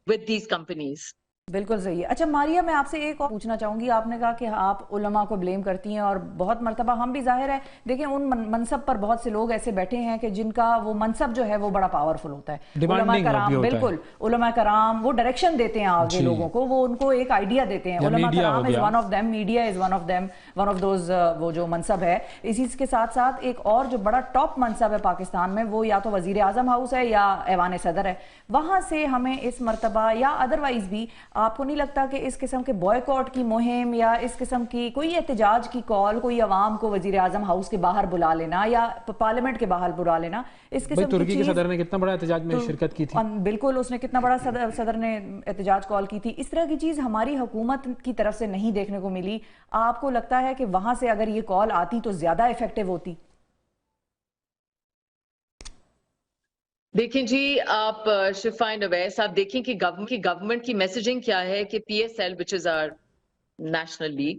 with these companies. بالکل صحیح ہے. اچھا ماریا میں آپ سے ایک اور پوچھنا چاہوں گی. آپ نے کہا کہ آپ علماء کو بلیم کرتی ہیں اور بہت مرتبہ ہم بھی ظاہر ہے دیکھیں ان منصب پر بہت سے لوگ ایسے بیٹھے ہیں کہ جن کا وہ منصب جو ہے وہ بڑا پاورفل ہوتا ہے. علماء کرام بالکل، علماء کرام وہ ڈائریکشن دیتے ہیں آگے لوگوں کو، وہ ان کو ایک آئیڈیا دیتے ہیں. علماء کرام is one of them, media is one of them, one of those وہ جو منصب ہے. اسی کے ساتھ ساتھ ایک اور جو بڑا ٹاپ منصب ہے پاکستان میں وہ یا تو وزیر اعظم ہاؤس ہے یا ایوان صدر ہے. وہاں سے ہمیں اس مرتبہ یا ادروائز بھی آپ کو نہیں لگتا کہ اس قسم کے بوائیکاٹ کی مہم یا اس قسم کی کوئی احتجاج کی کال، کوئی عوام کو وزیر اعظم ہاؤس کے باہر بلا لینا یا پارلیمنٹ کے باہر بلا لینا، اس قسم کی ترکی کے صدر نے کتنا بڑا احتجاج میں شرکت کی تھی؟ بالکل اس نے کتنا بڑا صدر نے احتجاج کال کی تھی. اس طرح کی چیز ہماری حکومت کی طرف سے نہیں دیکھنے کو ملی. آپ کو لگتا ہے کہ وہاں سے اگر یہ کال آتی تو زیادہ ایفیکٹو ہوتی؟ دیکھیں جی آپ شفائن اویس آپ دیکھیں کہ گورنمنٹ کی میسیجنگ کیا ہے کہ P S L which is our National League,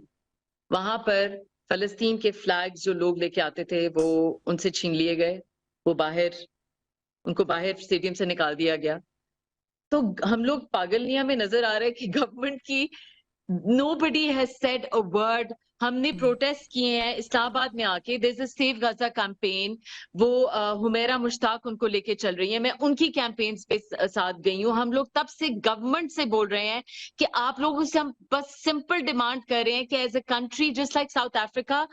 وہاں پر فلسطین کے فلیگز جو لوگ لے کے آتے تھے وہ ان سے چھین لیے گئے, وہ ان کو باہر اسٹیڈیم سے نکال دیا گیا. تو ہم لوگ پاگلنیاں میں نظر آ رہے کہ گورنمنٹ کی nobody has said a word. ہم نے پروٹیسٹ کیے ہیں اسلام آباد میں آ کے, there's a Save Gaza campaign, وہ حمیرہ مشتاق ان کو لے کے چل رہی ہیں, میں ان کی کیمپینز پہ ساتھ گئی ہوں. ہم لوگ تب سے گورنمنٹ سے بول رہے ہیں کہ آپ لوگوں سے ہم بس سمپل ڈیمانڈ کر رہے ہیں کہ as a country just like South Africa,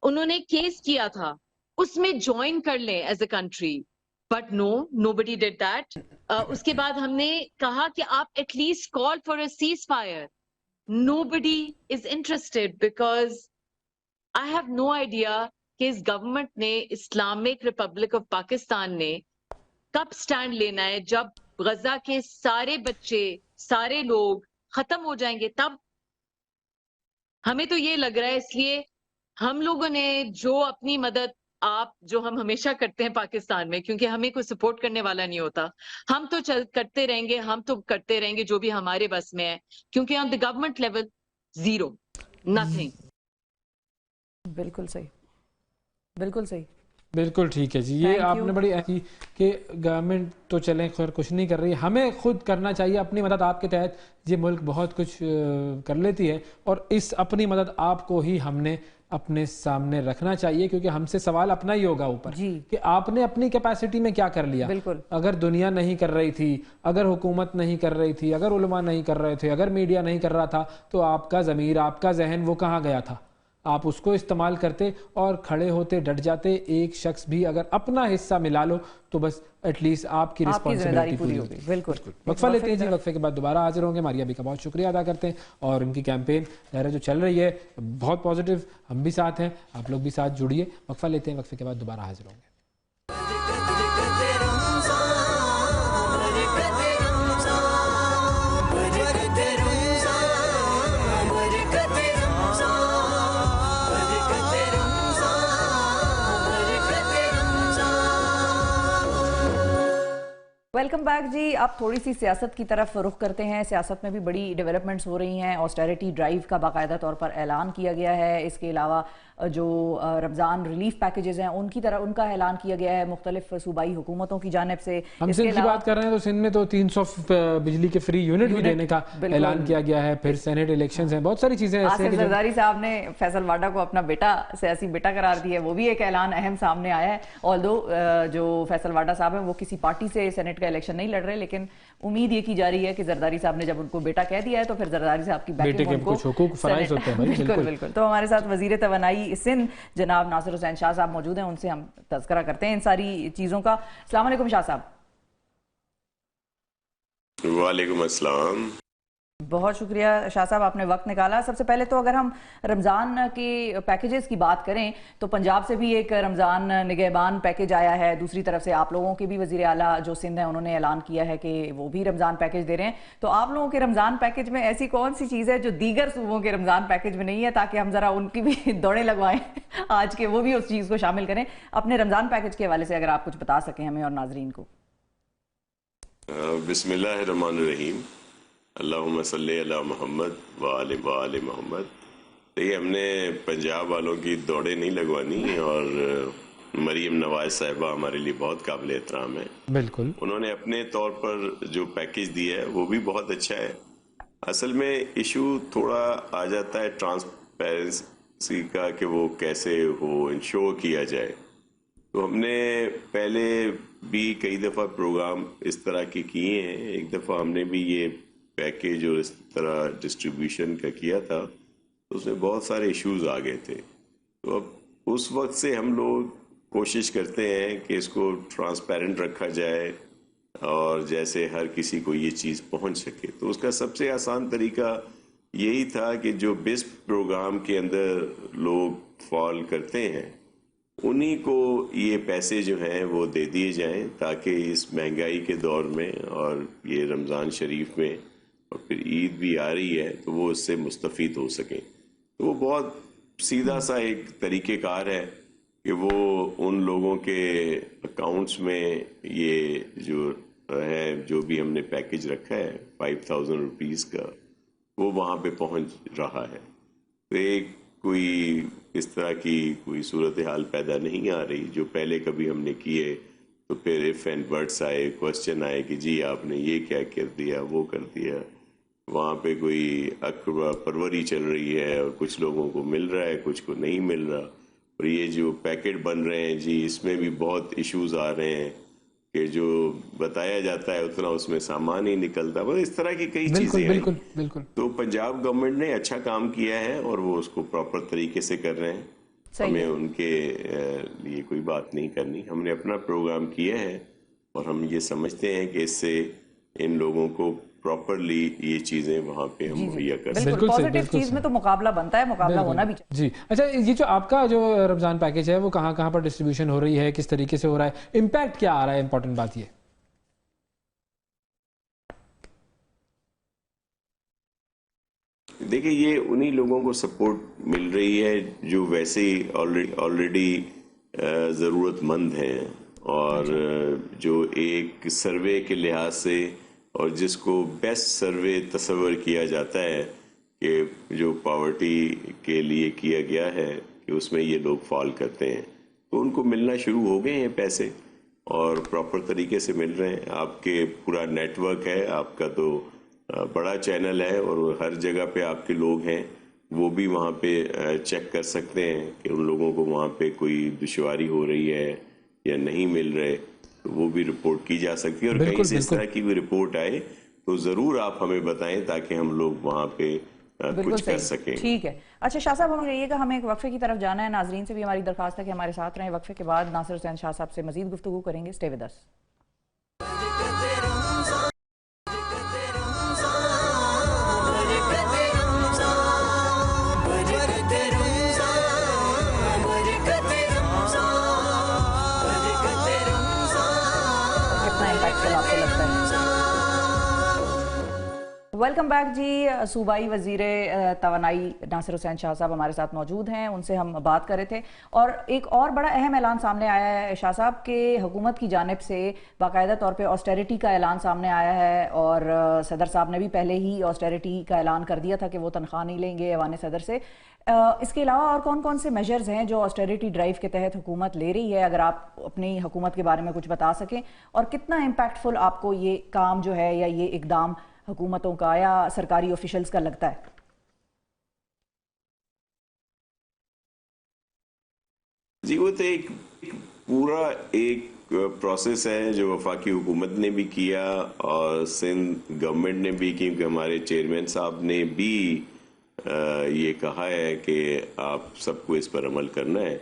انہوں نے کیس کیا تھا, اس میں جوائن کر لیں as a country, but nobody did that. اس کے بعد ہم نے کہا کہ آپ at least call for a ceasefire. Nobody is interested because I have no idea کہ اس گورنمنٹ نے اسلامک ریپبلک آف پاکستان نے کب سٹینڈ لینا ہے, جب غزہ کے سارے بچے سارے لوگ ختم ہو جائیں گے تب. ہمیں تو یہ لگ رہا ہے, اس لیے ہم لوگوں نے جو اپنی مدد آپ جو ہم ہمیشہ کرتے ہیں پاکستان میں, کیونکہ ہمیں کوئی سپورٹ کرنے والا نہیں ہوتا, ہم تو کرتے رہیں گے, ہم تو کرتے رہیں گے جو بھی ہمارے بس میں ہے, کیونکہ on the government level zero, nothing. بالکل صحیح, بالکل صحیح, بالکل ٹھیک ہے جی. یہ آپ نے بڑی کی کہ گورنمنٹ تو چلیں خیر کچھ نہیں کر رہی, ہمیں خود کرنا چاہیے اپنی مدد. آپ کے تحت یہ ملک بہت کچھ کر لیتی ہے, اور اس اپنی مدد آپ کو ہی ہم نے اپنے سامنے رکھنا چاہیے, کیونکہ ہم سے سوال اپنا ہی ہوگا اوپر کہ آپ نے اپنی کیپیسٹی میں کیا کر لیا. اگر دنیا نہیں کر رہی تھی, اگر حکومت نہیں کر رہی تھی, اگر علماء نہیں کر رہے تھے, اگر میڈیا نہیں کر رہا تھا, تو آپ کا ضمیر, آپ کا ذہن وہ کہاں گیا تھا؟ آپ اس کو استعمال کرتے اور کھڑے ہوتے, ڈٹ جاتے. ایک شخص بھی اگر اپنا حصہ ملا لو تو بس ایٹ لیسٹ آپ کی رسپانسبلٹی پوری ہوگی. بالکل. وقفہ لیتے ہیں جی, وقفے کے بعد دوبارہ حاضر ہوں گے. ماریا بھی کا بہت شکریہ ادا کرتے ہیں, اور ان کی کیمپین ظاہر جو چل رہی ہے بہت پازیٹیو, ہم بھی ساتھ ہیں, آپ لوگ بھی ساتھ جڑیے. وقفہ لیتے ہیں, وقفے کے بعد دوبارہ حاضر ہوں گے. ویلکم بیک جی. اب تھوڑی سی سیاست کی طرف رخ کرتے ہیں. سیاست میں بھی بڑی ڈیولپمنٹس ہو رہی ہیں. آسٹیرٹی ڈرائیو کا باقاعدہ طور پر اعلان کیا گیا ہے. اس کے علاوہ جو رمضان ریلیف پیکیجز ہیں ان کا اعلان کیا گیا ہے مختلف صوبائی حکومتوں کی جانب سے. ہم سندھ کی بات کر رہے ہیں تو سندھ میں تو 300 بجلی کے فری یونٹ بھی دینے کا اعلان کیا گیا ہے. پھر سینیٹ الیکشنز ہیں, بہت ساری چیزیں ایسے ہیں. آصف زرداری صاحب نے فیصل واڈا کو اپنا بیٹا, سیاسی بیٹا قرار دیا ہے, وہ بھی ایک اعلان اہم سامنے آیا ہے. آلدو جو فیصل واڈا صاحب ہیں وہ کسی پارٹی سے سینیٹ کا الیکشن نہیں لڑ رہے, لیکن امید یہ کی جا رہی ہے کہ زرداری صاحب نے جب ان کو بیٹا کہہ دیا ہے تو پھر زرداری صاحب کی بیٹے کے کچھ حقوق فرائض ہوتے ہیں. بالکل بالکل. تو ہمارے ساتھ وزیر توانائی سندھ جناب ناصر حسین شاہ صاحب موجود ہیں, ان سے ہم تذکرہ کرتے ہیں ان ساری چیزوں کا. السلام علیکم شاہ صاحب. وعلیکم السلام. بہت شکریہ شاہ صاحب, آپ نے وقت نکالا. سب سے پہلے تو اگر ہم رمضان کے پیکیجز کی بات کریں تو پنجاب سے بھی ایک رمضان نگہبان پیکیج آیا ہے, دوسری طرف سے آپ لوگوں کے بھی وزیر اعلیٰ جو سندھ ہیں انہوں نے اعلان کیا ہے کہ وہ بھی رمضان پیکیج دے رہے ہیں. تو آپ لوگوں کے رمضان پیکیج میں ایسی کون سی چیز ہے جو دیگر صوبوں کے رمضان پیکیج میں نہیں ہے, تاکہ ہم ذرا ان کی بھی دوڑیں لگوائیں آج کے, وہ بھی اس چیز کو شامل کریں. اپنے رمضان پیکیج کے حوالے سے اگر آپ کچھ بتا سکیں ہمیں اور ناظرین کو. بسم اللہ الرحمن الرحیم. اللہم صلی علی محمد وآل محمد. یہ ہم نے پنجاب والوں کی دوڑیں نہیں لگوانی, اور مریم نواز صاحبہ ہمارے لیے بہت قابل احترام ہے. بالکل. انہوں نے اپنے طور پر جو پیکیج دیا ہے وہ بھی بہت اچھا ہے. اصل میں ایشو تھوڑا آ جاتا ہے ٹرانسپیرنسی کا کہ وہ کیسے وہ انشور کیا جائے. تو ہم نے پہلے بھی کئی دفعہ پروگرام اس طرح کے کیے ہیں. ایک دفعہ ہم نے بھی یہ پیکیج اور اس طرح ڈسٹریبیوشن کا کیا تھا, تو اس میں بہت سارے ایشوز آ گئے تھے. تو اب اس وقت سے ہم لوگ کوشش کرتے ہیں کہ اس کو ٹرانسپیرنٹ رکھا جائے اور جیسے ہر کسی کو یہ چیز پہنچ سکے. تو اس کا سب سے آسان طریقہ یہی تھا کہ جو بسپ پروگرام کے اندر لوگ فال کرتے ہیں انہی کو یہ پیسے جو ہیں وہ دے دیے جائیں, تاکہ اس مہنگائی کے دور میں اور یہ رمضان شریف میں اور پھر عید بھی آ رہی ہے تو وہ اس سے مستفید ہو سکیں. تو وہ بہت سیدھا سا ایک طریقہ کار ہے کہ وہ ان لوگوں کے اکاؤنٹس میں یہ جو ہے, جو بھی ہم نے پیکیج رکھا ہے 5000 روپیز کا, وہ وہاں پہ پہنچ رہا ہے. تو ایک کوئی اس طرح کی کوئی صورتحال پیدا نہیں آ رہی جو پہلے کبھی ہم نے کیے تو پھر ایف اینڈ بٹس آئے، کوشچن آئے کہ جی آپ نے یہ کیا کر دیا، وہ کر دیا. وہاں پہ کوئی پروری چل رہی ہے اور کچھ لوگوں کو مل رہا ہے، کچھ کو نہیں مل رہا. اور یہ جو پیکٹ بن رہے ہیں جی، اس میں بھی بہت ایشوز آ رہے ہیں کہ جو بتایا جاتا ہے اتنا اس میں سامان ہی نکلتا. بس اس طرح کی کئی چیزیں ہیں. بالکل. تو پنجاب گورنمنٹ نے اچھا کام کیا ہے اور وہ اس کو پراپر طریقے سے کر رہے ہیں. ہمیں ان کے لیے کوئی بات نہیں کرنی. ہم نے اپنا پروگرام کیا ہے اور ہم یہ سمجھتے ہیں کہ اس سے ان لوگوں کو پراپرلی یہ چیزیں وہاں پہ ہم مہیا کر سکتے ہیں. بالکل پازیٹیو چیز میں تو مقابلہ بنتا ہے، مقابلہ ہونا بھی چاہیے. جی اچھا، یہ جو آپ کا جو رمضان پیکج ہے وہ کہاں کہاں پر ڈسٹریبیوشن ہو رہی ہے، کس طریقے سے ہو رہا ہے، امپیکٹ کیا آ رہا ہے؟ امپورٹنٹ بات یہ دیکھیں، یہ انہی لوگوں کو سپورٹ مل رہی ہے جو ویسے ہی آلریڈی ضرورت مند ہیں اور جو ایک سروے کے لحاظ سے اور جس کو بیسٹ سروے تصور کیا جاتا ہے کہ جو پاورٹی کے لیے کیا گیا ہے کہ اس میں یہ لوگ فال کرتے ہیں، تو ان کو ملنا شروع ہو گئے ہیں پیسے اور پراپر طریقے سے مل رہے ہیں. آپ کے پورا نیٹ ورک ہے، آپ کا تو بڑا چینل ہے اور ہر جگہ پہ آپ کے لوگ ہیں، وہ بھی وہاں پہ چیک کر سکتے ہیں کہ ان لوگوں کو وہاں پہ کوئی دشواری ہو رہی ہے یا نہیں مل رہے، تو وہ بھی رپورٹ کی جا سکتی ہے. اور کہیں سے اس طرح کی کوئی رپورٹ آئے تو ضرور آپ ہمیں بتائیں تاکہ ہم لوگ وہاں پہ کچھ کر سکیں. ٹھیک ہے. اچھا شاہ صاحب، ہم کہیے گا ہمیں ایک وقفے کی طرف جانا ہے. ناظرین سے بھی ہماری درخواست ہے کہ ہمارے ساتھ رہیں. وقفے کے بعد ناصر حسین شاہ صاحب سے مزید گفتگو کریں گے. Stay with us. Welcome back جی. صوبائی وزیر توانائی ناصر حسین شاہ صاحب ہمارے ساتھ موجود ہیں. ان سے ہم بات کر رہے تھے اور ایک اور بڑا اہم اعلان سامنے آیا ہے شاہ صاحب کہ حکومت کی جانب سے باقاعدہ طور پہ آسٹیریٹی کا اعلان سامنے آیا ہے اور صدر صاحب نے بھی پہلے ہی آسٹیریٹی کا اعلان کر دیا تھا کہ وہ تنخواہ نہیں لیں گے ایوان صدر سے. اس کے علاوہ اور کون کون سے میجرز ہیں جو آسٹیریٹی ڈرائیو کے تحت حکومت لے رہی ہے؟ اگر آپ اپنی حکومت کے بارے میں کچھ بتا سکیں اور کتنا امپیکٹفل آپ کو یہ کام جو ہے یا یہ اقدام حکومتوں کا یا سرکاری آفیشلز کا لگتا ہے؟ جی وہ تو ایک پورا ایک پروسیس ہے جو وفاقی حکومت نے بھی کیا اور سندھ گورنمنٹ نے بھی، کیونکہ ہمارے چیئرمین صاحب نے بھی یہ کہا ہے کہ آپ سب کو اس پر عمل کرنا ہے.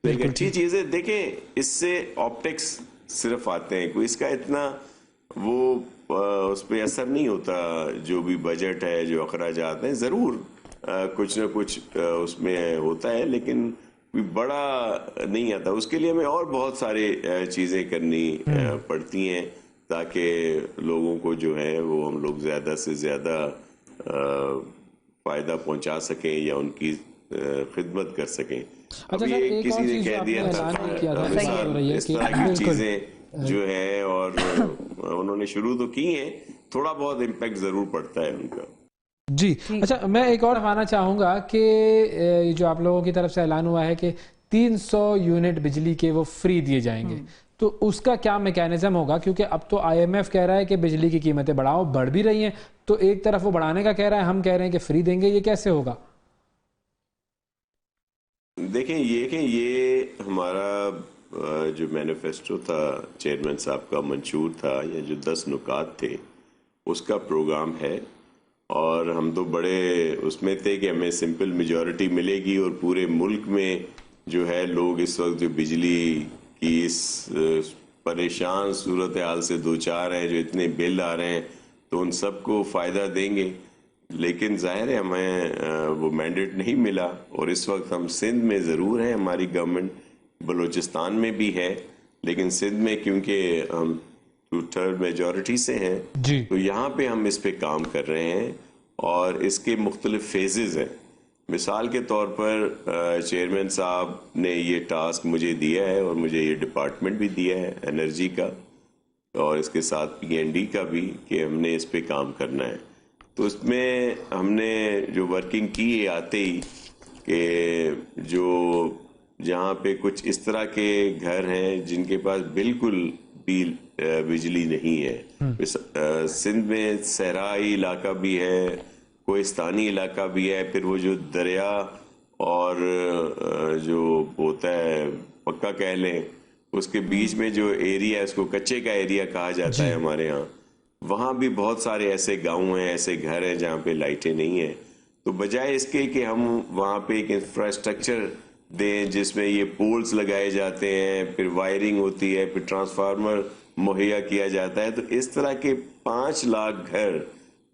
تو ایک اچھی چیز ہے. دیکھیں، اس سے آپٹکس صرف آتے ہیں، کوئی اس کا اتنا وہ اس پہ اثر نہیں ہوتا. جو بھی بجٹ ہے، جو اخراجات ہیں، ضرور کچھ نہ کچھ اس میں ہوتا ہے لیکن کوئی بڑا نہیں آتا. اس کے لیے ہمیں اور بہت سارے چیزیں کرنی پڑتی ہیں تاکہ لوگوں کو جو ہے وہ ہم لوگ زیادہ سے زیادہ فائدہ پہنچا سکیں یا ان کی خدمت کر سکیں. اب یہ کسی نے کہہ دیا تھا اس طرح کی چیزیں جو ہے اور انہوں نے شروع تو کی ہیں، تھوڑا بہت امپیکٹ ضرور پڑتا ہے ان کا. جی اچھا، میں ایک اور آنا چاہوں گا کہ جو آپ لوگوں کی طرف سے اعلان ہوا ہے کہ 300 یونٹ بجلی کے وہ فری دیے جائیں گے، تو اس کا کیا میکینزم ہوگا؟ کیونکہ اب تو آئی ایم ایف کہہ رہا ہے کہ بجلی کی قیمتیں بڑھاؤ، بڑھ بھی رہی ہیں، تو ایک طرف وہ بڑھانے کا کہہ رہا ہے، ہم کہہ رہے ہیں کہ فری دیں گے. یہ کیسے ہوگا؟ دیکھیں یہ ہمارا جو مینیفیسٹو تھا چیئرمین صاحب کا منشور تھا، یا جو 10 نکات تھے اس کا پروگرام ہے اور ہم تو بڑے اس میں تھے کہ ہمیں سمپل میجورٹی ملے گی اور پورے ملک میں جو ہے لوگ اس وقت جو بجلی کی اس پریشان صورتحال سے دوچار ہیں، جو اتنے بل آ رہے ہیں، تو ان سب کو فائدہ دیں گے. لیکن ظاہر ہے ہمیں وہ مینڈیٹ نہیں ملا اور اس وقت ہم سندھ میں ضرور ہیں، ہماری گورنمنٹ بلوچستان میں بھی ہے، لیکن سندھ میں کیونکہ ہم 2/3 میجورٹی سے ہیں تو یہاں پہ ہم اس پہ کام کر رہے ہیں اور اس کے مختلف فیزز ہیں. مثال کے طور پر چیئرمین صاحب نے یہ ٹاسک مجھے دیا ہے اور مجھے یہ ڈپارٹمنٹ بھی دیا ہے انرجی کا اور اس کے ساتھ PND کا بھی، کہ ہم نے اس پہ کام کرنا ہے. تو اس میں ہم نے جو ورکنگ کی ہے آتے ہی کہ جو جہاں پہ کچھ اس طرح کے گھر ہیں جن کے پاس بالکل بجلی نہیں ہے. سندھ میں صحرائی علاقہ بھی ہے, کوہستانی علاقہ بھی ہے, پھر وہ جو دریا اور جو ہوتا ہے پکا کہہ لیں اس کے بیچ میں جو ایریا ہے اس کو کچے کا ایریا کہا جاتا ہے ہمارے ہاں, وہاں بھی بہت سارے ایسے گاؤں ہیں, ایسے گھر ہیں جہاں پہ لائٹیں نہیں ہیں. تو بجائے اس کے کہ ہم وہاں پہ ایک انفراسٹرکچر دیں جس میں یہ پولز لگائے جاتے ہیں, پھر وائرنگ ہوتی ہے, پھر ٹرانسفارمر مہیا کیا جاتا ہے, تو اس طرح کے 5 لاکھ گھر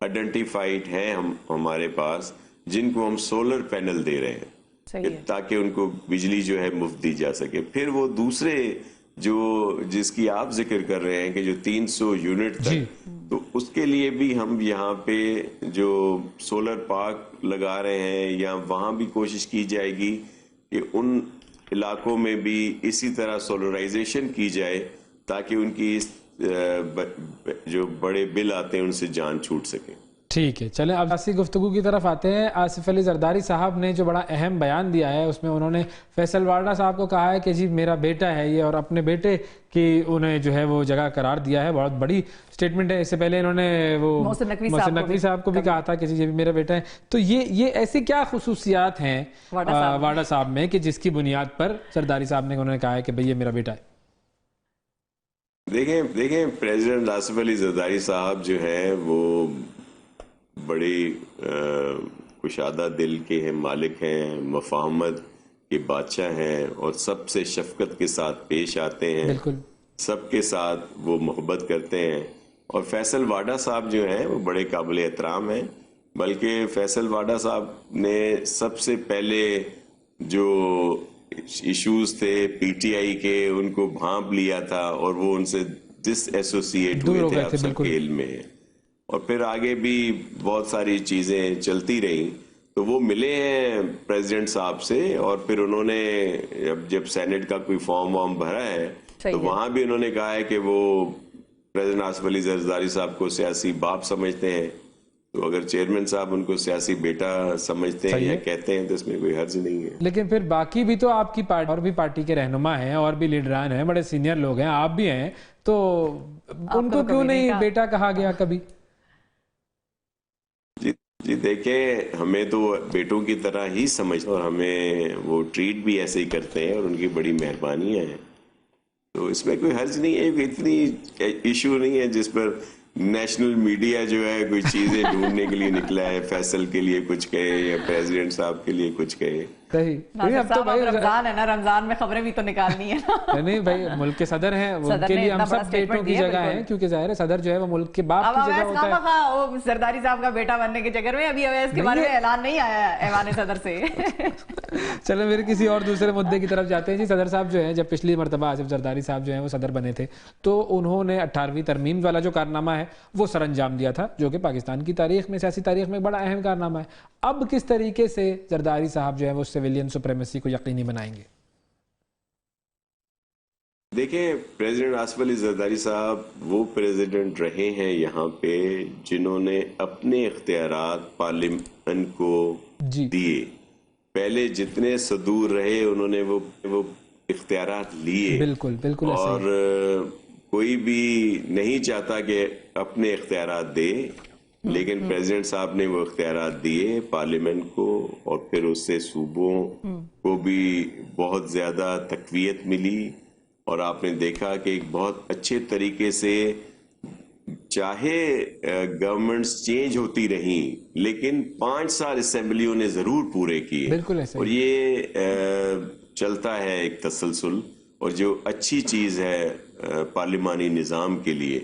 آئیڈینٹیفائڈ ہیں ہمارے پاس جن کو ہم سولر پینل دے رہے ہیں تاکہ ان کو بجلی جو ہے مفت دی جا سکے. پھر وہ دوسرے جس کی آپ ذکر کر رہے ہیں کہ جو 300 یونٹ تک, تو اس کے لیے بھی ہم یہاں پہ جو سولر پارک لگا رہے ہیں یا وہاں بھی کوشش کی جائے گی کہ ان علاقوں میں بھی اسی طرح سولرائزیشن کی جائے تاکہ ان کی جو بڑے بل آتے ہیں ان سے جان چھوٹ سکے. ٹھیک ہے, چلیں اب اسی گفتگو کی طرف آتے ہیں. آصف علی زرداری صاحب نے جو بڑا اہم بیان دیا ہے اس میں انہوں نے فیصل واڈا صاحب کو کہا ہے کہ جی میرا بیٹا ہے یہ, اور اپنے بیٹے کی انہیں جو ہے وہ جگہ قرار دیا ہے. بہت بڑی سٹیٹمنٹ ہے. اس سے پہلے انہوں نے وہ محسن نقوی صاحب کو بھی کہا تھا کہ جی یہ بھی میرا بیٹا ہے. تو یہ ایسی کیا خصوصیات ہیں واڈا صاحب میں کہ جس کی بنیاد پر زرداری صاحب نے انہوں نے کہا ہے کہ بھئی یہ میرا بیٹا ہے؟ دیکھیں پریزیڈنٹ آصف علی زرداری صاحب جو ہے وہ بڑی کشادہ دل کے ہیں, مالک ہیں, مفاہمت کے بادشاہ ہیں, اور سب سے شفقت کے ساتھ پیش آتے ہیں. بالکل سب کے ساتھ وہ محبت کرتے ہیں. اور فیصل واڈا صاحب جو ہیں وہ بڑے قابل احترام ہیں. بلکہ فیصل واڈا صاحب نے سب سے پہلے جو ایشوز تھے پی ٹی آئی کے ان کو بھانپ لیا تھا اور وہ ان سے ڈس ایسوسیٹ ہوئے تھے آپ سب کے علم میں. اور پھر آگے بھی بہت ساری چیزیں چلتی رہیں. تو وہ ملے ہیں پریزیڈنٹ صاحب سے, اور پھر انہوں نے جب سینٹ کا کوئی فارم وارم بھرا ہے تو وہاں بھی انہوں نے کہا ہے کہ وہ پریزیڈنٹ آصف علی زرداری صاحب کو سیاسی باپ سمجھتے ہیں. تو اگر چیئرمین صاحب ان کو سیاسی بیٹا سمجھتے ہیں یا کہتے ہیں تو اس میں کوئی حرج نہیں ہے. لیکن پھر باقی بھی تو آپ کی پارٹی اور بھی پارٹی کے رہنما ہیں اور بھی لیڈران ہیں, بڑے سینئر لوگ ہیں, آپ بھی ہیں, تو ان کو کیوں نہیں بیٹا کہا گیا کبھی؟ جی دیکھیں, ہمیں تو بیٹوں کی طرح ہی سمجھتے اور ہمیں وہ ٹریٹ بھی ایسے ہی کرتے ہیں اور ان کی بڑی مہربانی ہے. تو اس میں کوئی حرج نہیں ہے, اتنی ایشو نہیں ہے جس پر نیشنل میڈیا جو ہے کوئی چیزیں ڈھونڈنے کے لیے نکلا ہے, فیصل کے لیے کچھ کہے یا پریزیڈنٹ صاحب کے لیے کچھ کہے. رمضان ہے نا, رمضان میں خبریں بھی تو نکالنی ہے نا. نہیں بھائی, ملک کے صدر ہیں, ان کے لیے ہم سب بیٹوں کی جگہ ہیں, کیونکہ ظاہر ہے صدر جو ہے وہ ملک کے باپ کی جگہ ہوتا ہے. وہ زرداری صاحب کا بیٹا بننے کے چکر میں ابھی اویس کے بارے میں اعلان نہیں آیا ہے ایوان صدر سے. چلو میرے کسی اور دوسرے مدعے کی طرف جاتے ہیں. جی صدر صاحب جو ہیں, جب پچھلی مرتبہ آصف زرداری صاحب جو ہیں وہ صدر بنے تھے تو انہوں نے 18ویں ترمیم والا جو کارنامہ ہے وہ سر انجام دیا تھا, جو کہ پاکستان کی تاریخ میں, سیاسی تاریخ میں بڑا اہم کارنامہ ہے. اب کس طریقے سے زرداری صاحب جو ہے وہ سویلین سپریمیسی کو یقینی بنائیں گے؟ دیکھیں, پریزیڈنٹ آصف علی زرداری صاحب وہ پریزیڈنٹ رہے ہیں یہاں پہ جنہوں نے اپنے اختیارات پارلیمنٹ کو دیے. پہلے جتنے صدور رہے انہوں نے وہ اختیارات لیے. بالکل بالکل. اور کوئی بھی نہیں چاہتا کہ اپنے اختیارات دے, لیکن پریزیڈنٹ صاحب نے وہ اختیارات دیے پارلیمنٹ کو, اور پھر اس سے صوبوں کو بھی بہت زیادہ تقویت ملی. اور آپ نے دیکھا کہ ایک بہت اچھے طریقے سے, چاہے گورنمنٹس چینج ہوتی رہیں لیکن 5 سال اسمبلیوں نے ضرور پورے کیے. اور یہ چلتا ہے ایک تسلسل, اور جو اچھی چیز ہے پارلیمانی نظام کے لیے.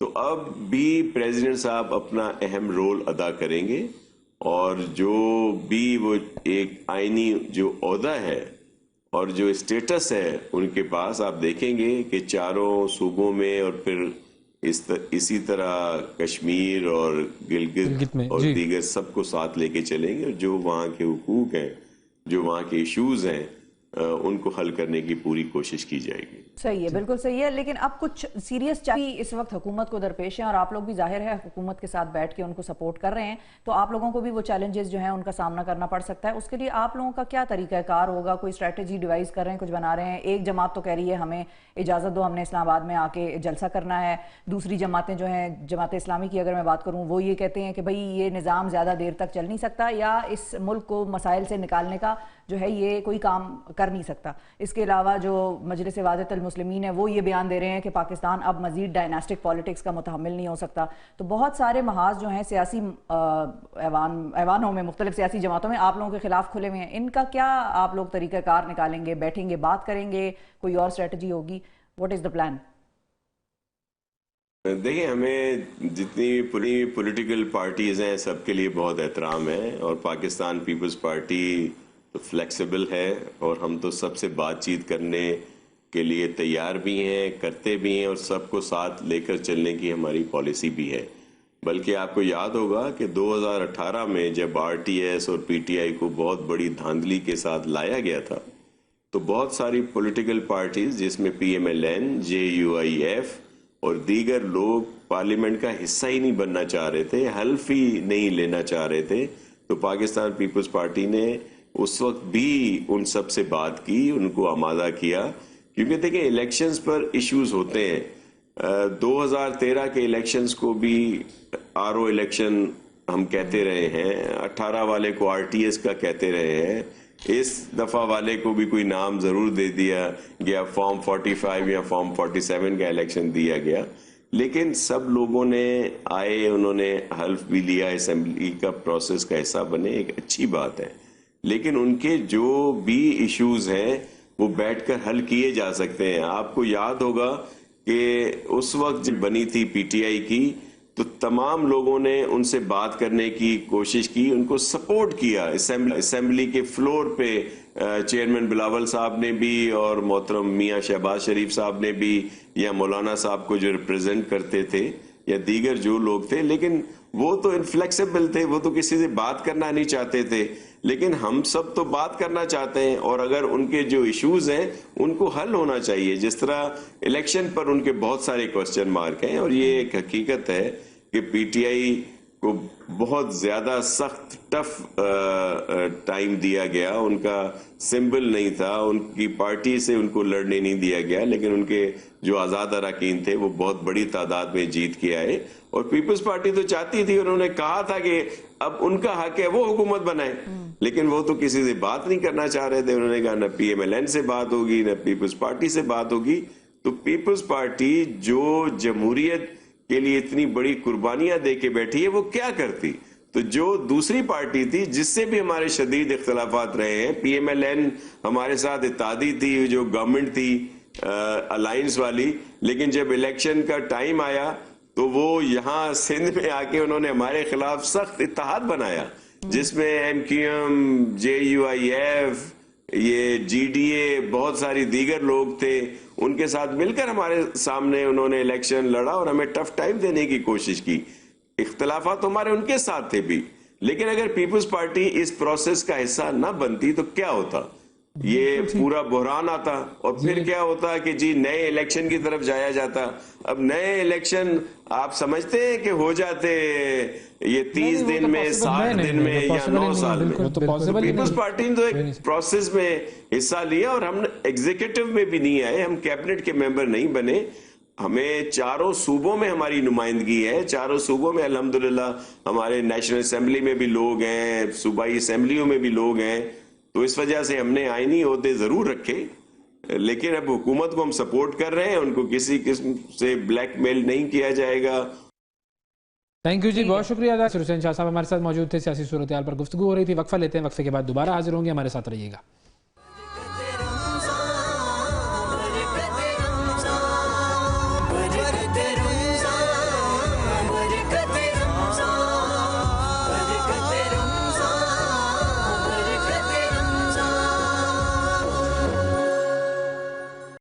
تو اب بھی پریزیڈنٹ صاحب اپنا اہم رول ادا کریں گے, اور جو بھی وہ ایک آئینی جو عہدہ ہے اور جو اسٹیٹس ہے ان کے پاس, آپ دیکھیں گے کہ چاروں صوبوں میں اور پھر اسی طرح کشمیر اور گلگت اور دیگر سب کو ساتھ لے کے چلیں گے, اور جو وہاں کے حقوق ہیں, جو وہاں کے ایشوز ہیں, ان کو حل کرنے کی پوری کوشش کی جائے گی. صحیح ہے, بالکل صحیح ہے. لیکن اب کچھ سیریس چیلنج اس وقت حکومت کو درپیش ہیں, اور آپ لوگ بھی ظاہر ہے حکومت کے ساتھ بیٹھ کے ان کو سپورٹ کر رہے ہیں, تو آپ لوگوں کو بھی وہ چیلنجز جو ہیں ان کا سامنا کرنا پڑ سکتا ہے. اس کے لیے آپ لوگوں کا کیا طریقہ کار ہوگا؟ کوئی اسٹریٹجی ڈیوائز کر رہے ہیں, کچھ بنا رہے ہیں؟ ایک جماعت تو کہہ رہی ہے ہمیں اجازت دو, ہم نے اسلام آباد میں آ کے جلسہ کرنا ہے. دوسری جماعتیں جو ہیں, جماعت اسلامی کی اگر میں بات کروں, وہ یہ کہتے ہیں کہ بھئی یہ نظام زیادہ دیر تک چل نہیں سکتا, یا اس ملک کو مسائل سے نکالنے کا جو ہے یہ کوئی کام کر نہیں سکتا. اس کے علاوہ جو مجلس وحدت المسلمین ہے وہ یہ بیان دے رہے ہیں کہ پاکستان اب مزید ڈائناسٹک پالیٹکس کا متحمل نہیں ہو سکتا. تو بہت سارے محاذ جو ہیں سیاسی ایوانوں میں, مختلف سیاسی جماعتوں میں آپ لوگوں کے خلاف کھلے ہوئے ہیں. ان کا کیا آپ لوگ طریقہ کار نکالیں گے؟ بیٹھیں گے, بات کریں گے, کوئی اور اسٹریٹجی ہوگی؟ What is the plan? دیکھیں, ہمیں جتنی پولیٹیکل پارٹیز ہیں سب کے لیے بہت احترام ہے, اور پاکستان پیپلز پارٹی تو فلیکسیبل ہے, اور ہم تو سب سے بات چیت کرنے کے لیے تیار بھی ہیں, کرتے بھی ہیں, اور سب کو ساتھ لے کر چلنے کی ہماری پالیسی بھی ہے. بلکہ آپ کو یاد ہوگا کہ 2018 میں جب آر ٹی ایس اور پی ٹی آئی کو بہت بڑی دھاندلی کے ساتھ لایا گیا تھا, تو بہت ساری پولیٹیکل پارٹیز جس میں P M L N, J U I F اور دیگر لوگ پارلیمنٹ کا حصہ ہی نہیں بننا چاہ رہے تھے, حلف ہی نہیں لینا چاہ رہے تھے. تو پاکستان پیپلز پارٹی نے اس وقت بھی ان سب سے بات کی, ان کو آمادہ کیا, کیونکہ دیکھیں الیکشنز پر ایشوز ہوتے ہیں. 2013 کے الیکشنز کو بھی آر او الیکشن ہم کہتے رہے ہیں, 18 والے کو آر ٹی ایس کا کہتے رہے ہیں, اس دفعہ والے کو بھی کوئی نام ضرور دے دیا گیا, فارم 45 یا فارم 47 کا الیکشن دیا گیا. لیکن سب لوگوں نے آئے, انہوں نے حلف بھی لیا, اسمبلی کا پروسیس کا حصہ بنے, ایک اچھی بات ہے. لیکن ان کے جو بھی ایشوز ہیں وہ بیٹھ کر حل کیے جا سکتے ہیں. آپ کو یاد ہوگا کہ اس وقت جب بنی تھی پی ٹی آئی کی, تو تمام لوگوں نے ان سے بات کرنے کی کوشش کی, ان کو سپورٹ کیا. اسمبلی کے فلور پہ چیئرمین بلاول صاحب نے بھی, اور محترم میاں شہباز شریف صاحب نے بھی, یا مولانا صاحب کو جو ریپریزنٹ کرتے تھے, یا دیگر جو لوگ تھے. لیکن وہ تو انفلیکسیبل تھے, وہ تو کسی سے بات کرنا نہیں چاہتے تھے. لیکن ہم سب تو بات کرنا چاہتے ہیں, اور اگر ان کے جو ایشوز ہیں ان کو حل ہونا چاہیے. جس طرح الیکشن پر ان کے بہت سارے کوسچن مارک ہیں, اور یہ ایک حقیقت ہے کہ پی ٹی آئی کو بہت زیادہ سخت ٹف ٹائم دیا گیا. ان کا سمبل نہیں تھا, ان کی پارٹی سے ان کو لڑنے نہیں دیا گیا, لیکن ان کے جو آزاد اراکین تھے وہ بہت بڑی تعداد میں جیت کے آئے. اور پیپلز پارٹی تو چاہتی تھی, انہوں نے کہا تھا کہ اب ان کا حق ہے وہ حکومت بنائے, لیکن وہ تو کسی سے بات نہیں کرنا چاہ رہے تھے. انہوں نے کہا نہ پی ایم ایل این سے بات ہوگی, نہ پیپلز پارٹی سے بات ہوگی. تو پیپلز پارٹی جو جمہوریت کے لیے اتنی بڑی قربانیاں دے کے بیٹھی ہے, وہ کیا کرتی؟ تو جو دوسری پارٹی تھی جس سے بھی ہمارے شدید اختلافات رہے ہیں, پی ایم ایل این ہمارے ساتھ اتحادی تھی, جو گورنمنٹ تھی الائنس والی, لیکن جب الیکشن کا ٹائم آیا تو وہ یہاں سندھ میں آ کے انہوں نے ہمارے خلاف سخت اتحاد بنایا, جس میں M Q M, J U I F, یہ جی ڈی اے, بہت ساری دیگر لوگ تھے. ان کے ساتھ مل کر ہمارے سامنے انہوں نے الیکشن لڑا اور ہمیں ٹف ٹائم دینے کی کوشش کی. اختلافات ہمارے ان کے ساتھ تھے بھی, لیکن اگر پیپلز پارٹی اس پروسیس کا حصہ نہ بنتی تو کیا ہوتا؟ یہ پورا بحران آتا, اور پھر کیا ہوتا کہ جی نئے الیکشن کی طرف جایا جاتا. اب نئے الیکشن آپ سمجھتے ہیں کہ ہو جاتے یہ 30 دن میں, 60 دن میں, یا 9 سال میں؟ پیپلز پارٹی نے تو ایک پروسیس میں حصہ لیا, اور ہم ایگزیکٹو میں بھی نہیں آئے, ہم کیبنٹ کے ممبر نہیں بنے. ہمیں چاروں صوبوں میں ہماری نمائندگی ہے, چاروں صوبوں میں الحمدللہ ہمارے نیشنل اسمبلی میں بھی لوگ ہیں, صوبائی اسمبلیوں میں بھی لوگ ہیں. تو اس وجہ سے ہم نے آئینی عہدے ضرور رکھے, لیکن اب حکومت کو ہم سپورٹ کر رہے ہیں, ان کو کسی قسم سے بلیک میل نہیں کیا جائے گا. تھینک یو جی, بہت شکریہ. حسین شاہ صاحب ہمارے ساتھ موجود تھے, سیاسی صورتحال پر گفتگو ہو رہی تھی. وقفہ لیتے ہیں, وقفے کے بعد دوبارہ حاضر ہوں گے, ہمارے ساتھ رہیے گا.